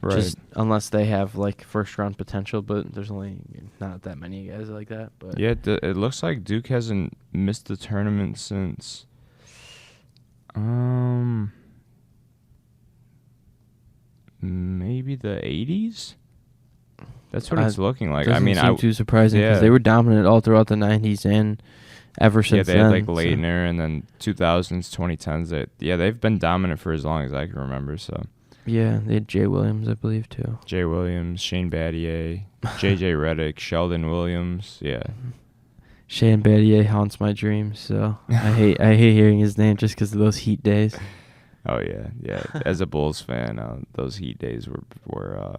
Right. Just unless they have like first round potential, but there's only not that many guys like that. But yeah, it looks like Duke hasn't missed the tournament since maybe the 80s. That's what it's looking like. I mean, seem too surprising because they were dominant all throughout the 90s and ever since then. Yeah, they had like Leitner and then 2000s, 2010s. They've been dominant for as long as I can remember. So. Yeah, they had Jay Williams, I believe, too. Jay Williams, Shane Battier, J.J. Redick, Sheldon Williams, yeah. Shane Battier haunts my dreams, so I hate hearing his name just because of those Heat days. Oh, yeah. As a Bulls fan, those Heat days were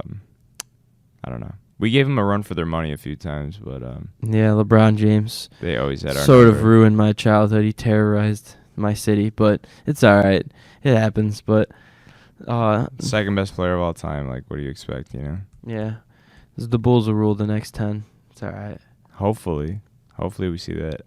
I don't know. We gave them a run for their money a few times, but yeah, LeBron James. They always had our sort of ruined my childhood. He terrorized my city, but it's all right. It happens, but. Second best player of all time. Like, what do you expect? Yeah, the Bulls will rule the next 10. It's all right. Hopefully we see that.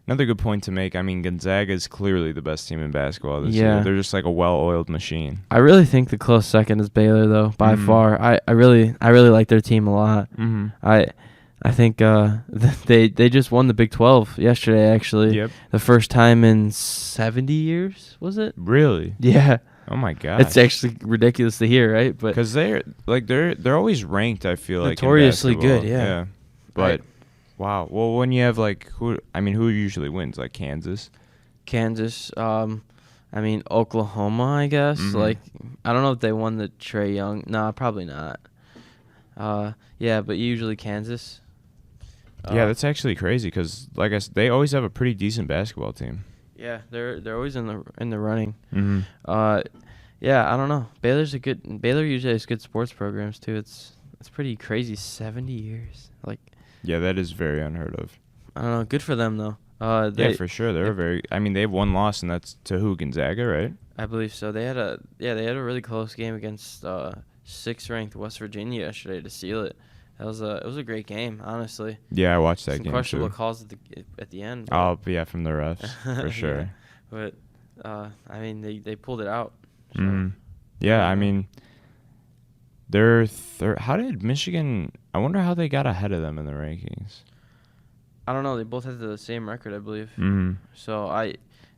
Another good point to make. I mean, Gonzaga is clearly the best team in basketball this year. They're just like a well-oiled machine. I really think the close second is Baylor, though, by far. I really like their team a lot. I think they just won the Big 12 yesterday. Actually, the first time in 70 years. Was it? Really? Yeah. Oh my god! It's actually ridiculous to hear, right? But because they're always ranked, I feel like notoriously good, yeah. But wow, well, when you have who usually wins? Like Kansas. I mean Oklahoma, I guess. I don't know if they won the Trae Young. Nah, probably not. But usually Kansas. Yeah, that's actually crazy because, like I said, they always have a pretty decent basketball team. Yeah, they're always in the running. I don't know. Baylor usually has good sports programs too. It's pretty crazy. 70 years. Yeah, that is very unheard of. I don't know. Good for them though. For sure. They have one loss, and that's to who? Gonzaga, right? I believe so. They had a really close game against 6th-ranked West Virginia yesterday to seal it. It was a great game, honestly. Yeah, I watched that game too. Questionable calls at the end. Oh, yeah, from the refs for sure. Yeah. But they pulled it out. So. Yeah, I mean, they're how did Michigan? I wonder how they got ahead of them in the rankings. I don't know. They both had the same record, I believe. So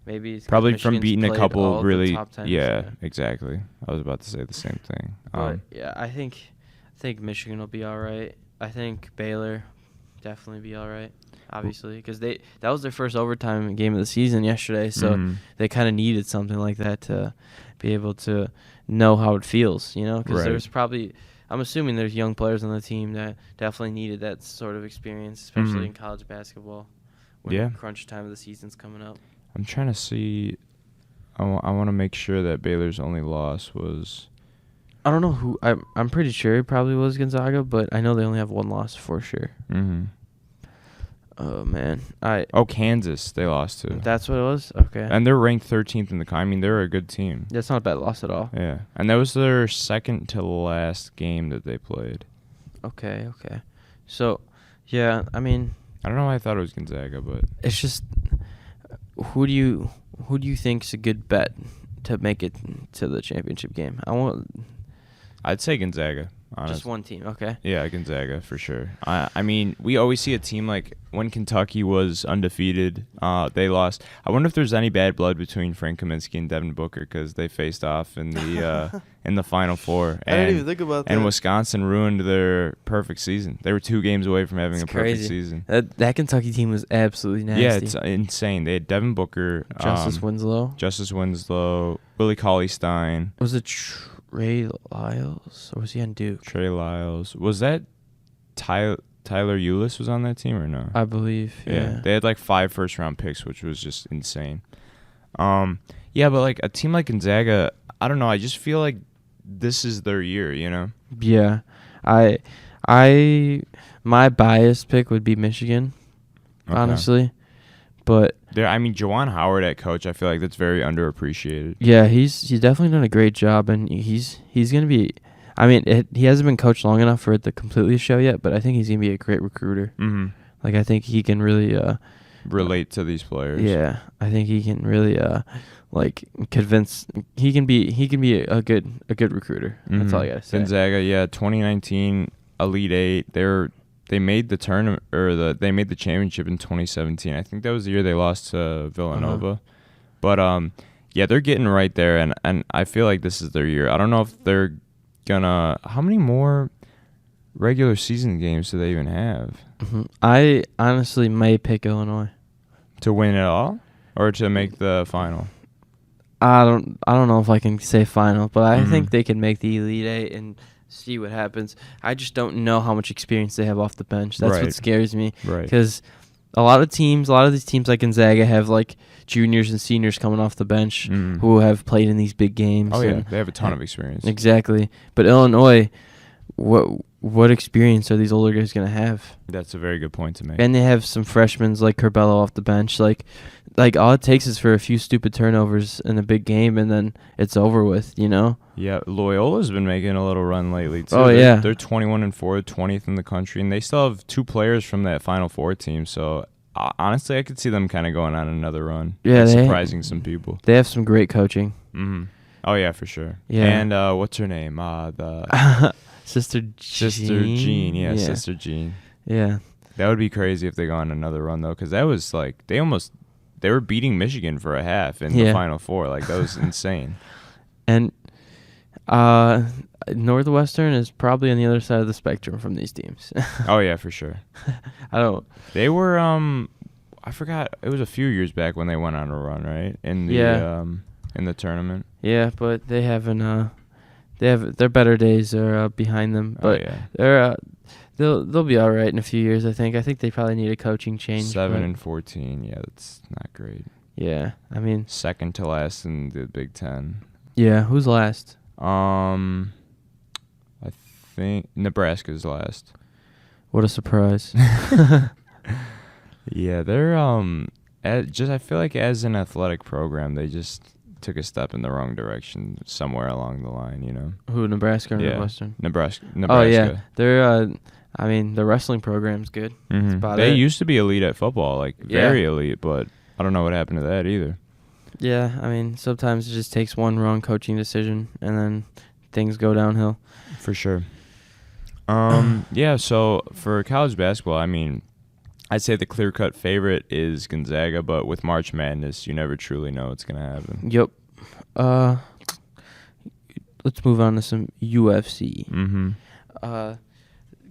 maybe it's probably from beating a couple really. Top 10s, yeah, exactly. I was about to say the same thing. But I think Michigan will be all right. I think Baylor definitely be all right, obviously, because that was their first overtime game of the season yesterday, so they kind of needed something like that to be able to know how it feels, because there's probably, I'm assuming there's young players on the team that definitely needed that sort of experience, especially in college basketball when crunch time of the season's coming up. I'm trying to see. I want to make sure that Baylor's only loss was. I don't know who. I'm pretty sure it probably was Gonzaga, but I know they only have one loss for sure. Oh man, Kansas they lost to. That's what it was. Okay. And they're ranked 13th in the country. I mean, they're a good team. That's not a bad loss at all. Yeah, and that was their second to last game that they played. Okay. So, yeah, I mean, I don't know why I thought it was Gonzaga, but it's just who do you think's a good bet to make it to the championship game? I'd say Gonzaga. Honestly. Just one team, okay. Yeah, Gonzaga for sure. I mean, we always see a team like when Kentucky was undefeated, they lost. I wonder if there's any bad blood between Frank Kaminsky and Devin Booker because they faced off in the in the Final Four. I didn't even think about that. And Wisconsin ruined their perfect season. They were 2 games away from having perfect season. That Kentucky team was absolutely nasty. Yeah, it's insane. They had Devin Booker, Justice Winslow, Willie Cauley-Stein. Was it Trey Lyles, or was he on Duke? Trey Lyles. Was that Tyler Ulis was on that team or no? I believe, yeah. They had 5 first-round picks, which was just insane. But a team like Gonzaga, I don't know. I just feel like this is their year, Yeah. My biased pick would be Michigan, honestly. But Juwan Howard at coach, I feel like that's very underappreciated. Yeah, he's definitely done a great job, and he's going to be. I mean, he hasn't been coached long enough for it to completely show yet, but I think he's going to be a great recruiter. Mm-hmm. Like, I think he can really relate to these players. Yeah, I think he can really convince. He can be a good recruiter. Mm-hmm. That's all I gotta say. Gonzaga, 2019 Elite Eight. They made the tournament they made the championship in 2017. I think that was the year they lost to Villanova. But they're getting right there, and I feel like this is their year. I don't know if they're gonna. How many more regular season games do they even have? Mm-hmm. I honestly may pick Illinois to win it all, or to make the final. I don't know if I can say final, but I think they can make the Elite Eight and see what happens. I just don't know how much experience they have off the bench. That's what scares me. Right. Because a lot of these teams like Gonzaga have like juniors and seniors coming off the bench who have played in these big games. Oh yeah, they have a ton of experience. Exactly. But Illinois, what experience are these older guys gonna have? That's a very good point to make. And they have some freshmen like Curbelo off the bench. Like all it takes is for a few stupid turnovers in a big game, and then it's over with. You know. Yeah, Loyola's been making a little run lately too. Oh they're 21-4, 20th in the country, and they still have 2 players from that Final Four team. So honestly, I could see them kind of going on another run. Yeah, surprising some people. They have some great coaching. Mm-hmm. Oh yeah, for sure. Yeah. And what's her name? The Sister Jean. Yeah, Sister Jean. Yeah. That would be crazy if they go on another run though, because that was like they were beating Michigan for a half in the Final Four. Like that was insane. And Northwestern is probably on the other side of the spectrum from these teams. Oh yeah, for sure. They were I forgot, it was a few years back when they went on a run, right? In the tournament. Yeah, but they haven't their better days are behind them, but they'll be all right in a few years. I think they probably need a coaching change. 7-14, yeah, that's not great. Yeah, I mean second to last in the Big Ten. Yeah, who's last? I think Nebraska's last. What a surprise! Yeah, they're I feel like as an athletic program, they just took a step in the wrong direction somewhere along the line, you know. Who, Nebraska or Northwestern? Nebraska. Oh yeah, they're the wrestling program's good. Mm-hmm. That's about they it. used to be elite at football, like very elite, but I don't know what happened to that either. Yeah, I mean sometimes it just takes one wrong coaching decision and then things go downhill. For sure. Yeah, so for college basketball, I mean, I'd say the clear-cut favorite is Gonzaga, but with March Madness, you never truly know what's going to happen. Yep. Let's move on to some UFC. Mm-hmm.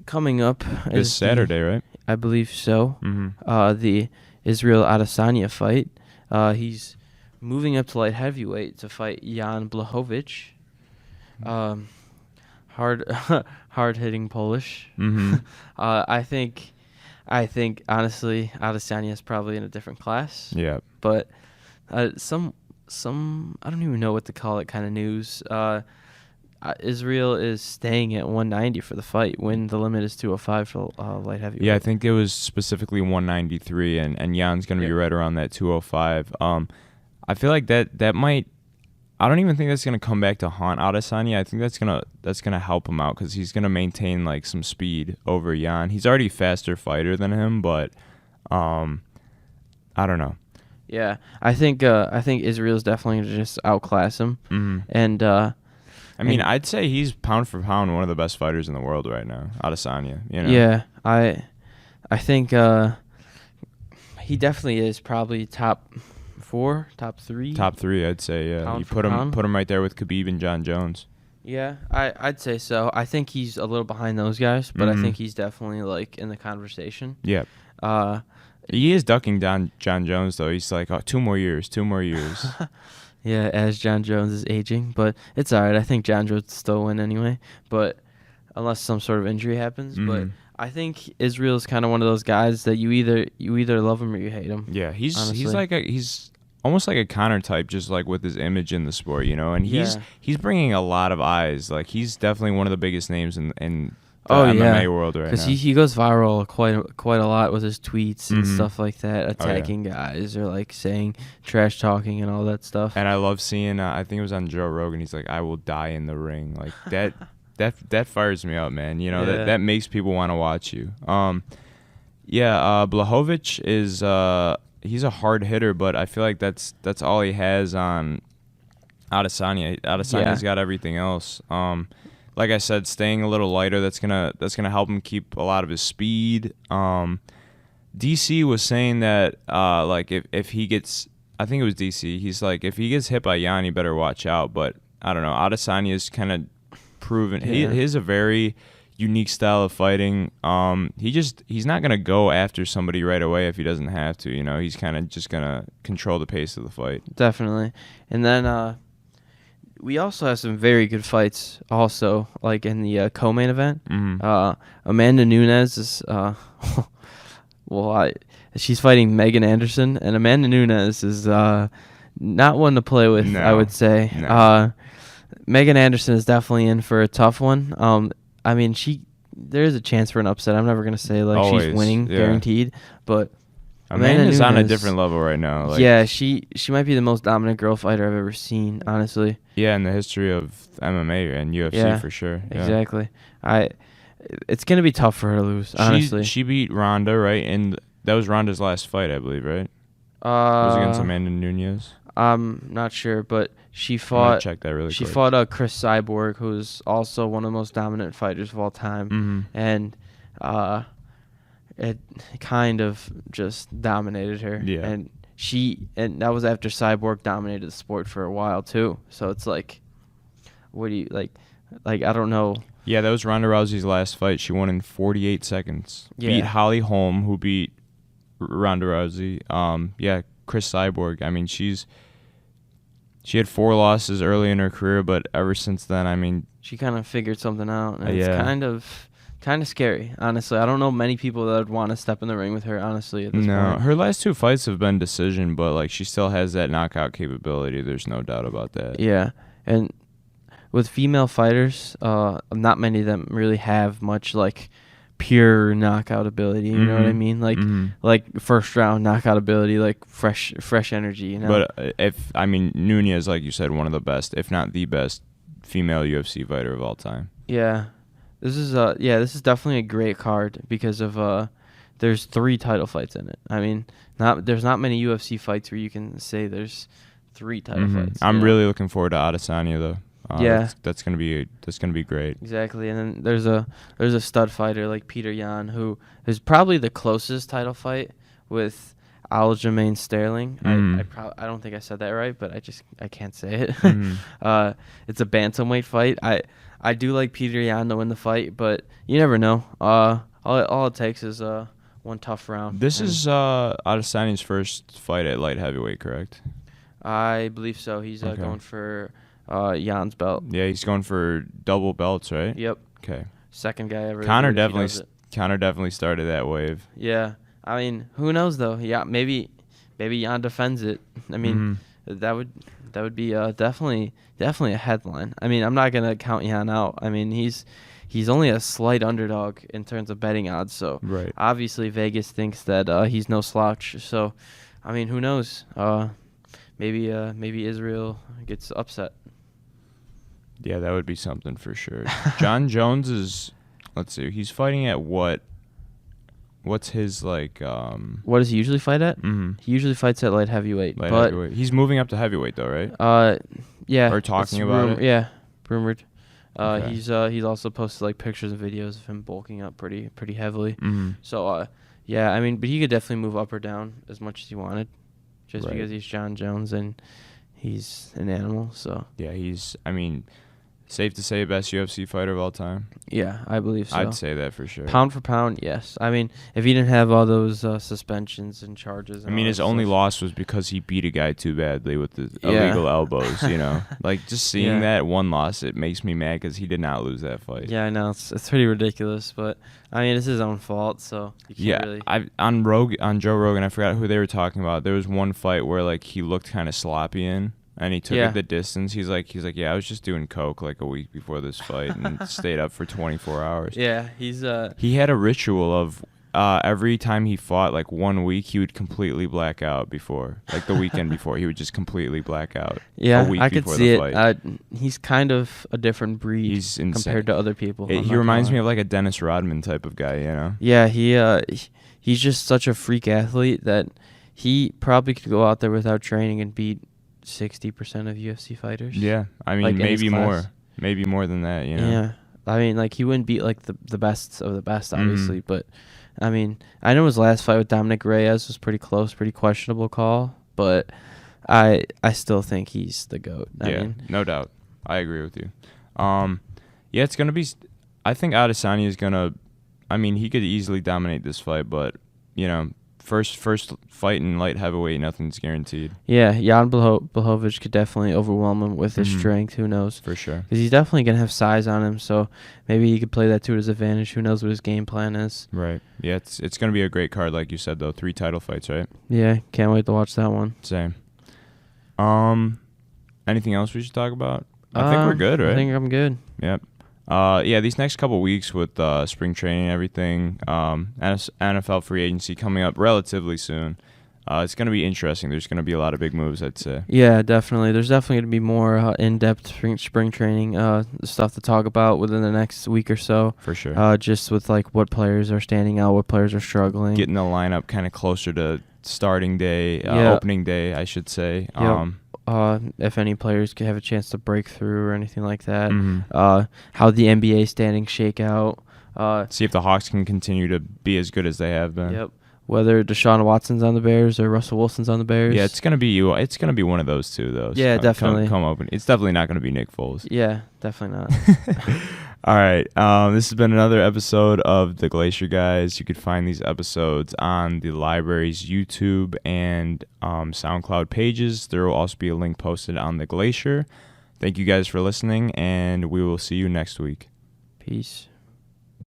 Coming up this Saturday, right? I believe so. Mm-hmm. The Israel Adesanya fight. He's moving up to light heavyweight to fight Jan Blachowicz. Hard-hitting Polish. Mm-hmm. I think honestly, Adesanya is probably in a different class. Yeah. But some I don't even know what to call it kind of news. Israel is staying at 190 for the fight when the limit is 205 for light heavyweight. Yeah, I think it was specifically 193, and Jan's going to be right around that 205. I feel like that might. I don't even think that's gonna come back to haunt Adesanya. I think that's gonna help him out because he's gonna maintain like some speed over Jan. He's already a faster fighter than him, but I don't know. Yeah, I think Israel's definitely gonna just outclass him. Mm-hmm. And I mean, I'd say he's pound for pound one of the best fighters in the world right now, Adesanya. You know? Yeah, I think he definitely is probably top 4, top 3. Top 3, I'd say. Yeah, pound you put him right there with Khabib and Jon Jones. Yeah, I'd say so. I think he's a little behind those guys, but I think he's definitely like in the conversation. Yeah. He is ducking down Jon Jones though. He's like, 2 more years. Yeah, as Jon Jones is aging, but it's all right. I think Jon Jones will still win anyway, but unless some sort of injury happens. But I think Israel's kind of one of those guys that you either love him or you hate him. Yeah, he's almost like a Conor type, just like with his image in the sport, you know. And he's bringing a lot of eyes. Like he's definitely one of the biggest names in MMA world right now. Because he goes viral quite a lot with his tweets and stuff like that, attacking guys or like saying trash talking and all that stuff. And I love seeing. I think it was on Joe Rogan. He's like, "I will die in the ring." Like that. That fires me up, man. You know that makes people want to watch you. Blachowicz is he's a hard hitter, but I feel like that's all he has on Adesanya. Adesanya's got everything else. Like I said, staying a little lighter, that's gonna help him keep a lot of his speed. DC was saying that like if he gets, I think it was DC, he's like, if he gets hit by Jan, you better watch out. But I don't know, Adesanya's kind of proven he has a very unique style of fighting. He's not gonna go after somebody right away if he doesn't have to. You know, he's kind of just gonna control the pace of the fight. Definitely. And then we also have some very good fights also, like in the co-main event. Amanda Nunes is she's fighting Megan Anderson, and Amanda Nunes is not one to play with, I would say. No. Megan Anderson is definitely in for a tough one. I mean, there's a chance for an upset. I'm never going to say like always, she's winning guaranteed, but Amanda's on a different level right now. Like, yeah, she might be the most dominant girl fighter I've ever seen, honestly. Yeah, in the history of MMA and UFC for sure. Yeah. Exactly. It's going to be tough for her to lose, honestly. She beat Ronda, right? And that was Ronda's last fight, I believe, right? It was against Amanda Nunes. I'm not sure, but she fought. Check that really she quick. fought Chris Cyborg, who's also one of the most dominant fighters of all time, and it kind of just dominated her. Yeah, and that was after Cyborg dominated the sport for a while too. So it's like, what do you like? Like, I don't know. Yeah, that was Ronda Rousey's last fight. She won in 48 seconds. Yeah. Beat Holly Holm, who beat Ronda Rousey. Chris Cyborg. I mean, she had 4 losses early in her career, but ever since then, I mean, she kind of figured something out. And it's kind of scary, honestly. I don't know many people that would want to step in the ring with her, honestly, at this point. Her last 2 fights have been decision, but like she still has that knockout capability. There's no doubt about that. Yeah, and with female fighters, not many of them really have much like pure knockout ability. You know what I mean? Like first round knockout ability, like fresh energy. You know. But Nunes, like you said, one of the best, if not the best, female UFC fighter of all time. Yeah, this is definitely a great card because of there's 3 title fights in it. I mean, there's not many UFC fights where you can say there's 3 title fights. I'm really looking forward to Adesanya though. That's gonna be great. Exactly, and then there's a stud fighter like Peter Yan, who is probably the closest title fight with Aljamain Sterling. I don't think I said that right, but I can't say it. It's a bantamweight fight. I do like Peter Yan to win the fight, but you never know. All it takes is one tough round. This is Adesanya's first fight at light heavyweight, correct? I believe so. He's going for Jan's belt. Yeah, he's going for double belts, right? Yep. Okay. Second guy ever. Connor definitely started that wave. Yeah. I mean, who knows though? Yeah, maybe Jan defends it. I mean, that would be definitely a headline. I mean, I'm not gonna count Jan out. I mean, he's only a slight underdog in terms of betting odds. So obviously Vegas thinks that he's no slouch. So, I mean, who knows? Maybe Israel gets upset. Yeah, that would be something for sure. Jon Jones is, let's see, he's fighting at what? What's his like? What does he usually fight at? He usually fights at light heavyweight. Heavyweight. He's moving up to heavyweight though, right? Yeah. Or talking about it. Yeah, rumored. Okay. He's also posted like pictures and videos of him bulking up pretty heavily. So yeah, I mean, but he could definitely move up or down as much as he wanted, just because he's Jon Jones and he's an animal. So yeah, he's. I mean, safe to say best UFC fighter of all time? Yeah, I believe so. I'd say that for sure. Pound for pound, yes. I mean, if he didn't have all those suspensions and charges. And his only loss was because he beat a guy too badly with the illegal elbows, you know? Like, just seeing that one loss, it makes me mad because he did not lose that fight. Yeah, I know. It's pretty ridiculous, but, I mean, it's his own fault, so you can't really... On Joe Rogan, I forgot who they were talking about. There was one fight where, like, he looked kind of sloppy in. and he took it the distance. He's like, yeah, I was just doing coke like a week before this fight and stayed up for 24 hours. Yeah, he had a ritual of every time he fought, like 1 week, he would completely black out before, like the weekend before, he would just completely black out. Yeah, I could see it. He's kind of a different breed. He's insane compared to other people. He reminds me of like a Dennis Rodman type of guy, you know? Yeah, he's just such a freak athlete that he probably could go out there without training and beat 60% of UFC fighters. Yeah, I mean, like maybe more than that, you know? Yeah. I mean, like, he wouldn't beat, like, the best of the best, obviously. But, I mean, I know his last fight with Dominic Reyes was pretty close, pretty questionable call. But I still think he's the GOAT. I mean, no doubt. I agree with you. Yeah, it's going to be – I think Adesanya is going to – I mean, he could easily dominate this fight. But, you know, first fight in light heavyweight, nothing's guaranteed. Yeah, Jan Blachowicz could definitely overwhelm him with his strength. Who knows? For sure. Because he's definitely going to have size on him, so maybe he could play that to his advantage. Who knows what his game plan is? Right. Yeah, it's going to be a great card, like you said, though. 3 title fights, right? Yeah, can't wait to watch that one. Same. Anything else we should talk about? I think we're good, right? I think I'm good. Yep. Yeah, these next couple weeks with spring training and everything, NFL free agency coming up relatively soon. It's going to be interesting. There's going to be a lot of big moves, I'd say. Yeah, definitely. There's definitely going to be more in-depth spring training stuff to talk about within the next week or so. For sure. Just with like what players are standing out, what players are struggling. Getting the lineup kind of closer to starting day, opening day, I should say. Yep. If any players could have a chance to break through or anything like that. How the NBA standings shake out. See if the Hawks can continue to be as good as they have been. Yep. Whether Deshaun Watson's on the Bears or Russell Wilson's on the Bears. Yeah, it's gonna be one of those two, though. Yeah, definitely. Come open. It's definitely not gonna be Nick Foles. Yeah, definitely not. All right. This has been another episode of the Glacier Guys. You could find these episodes on the library's YouTube and SoundCloud pages. There will also be a link posted on the Glacier. Thank you guys for listening, and we will see you next week. Peace.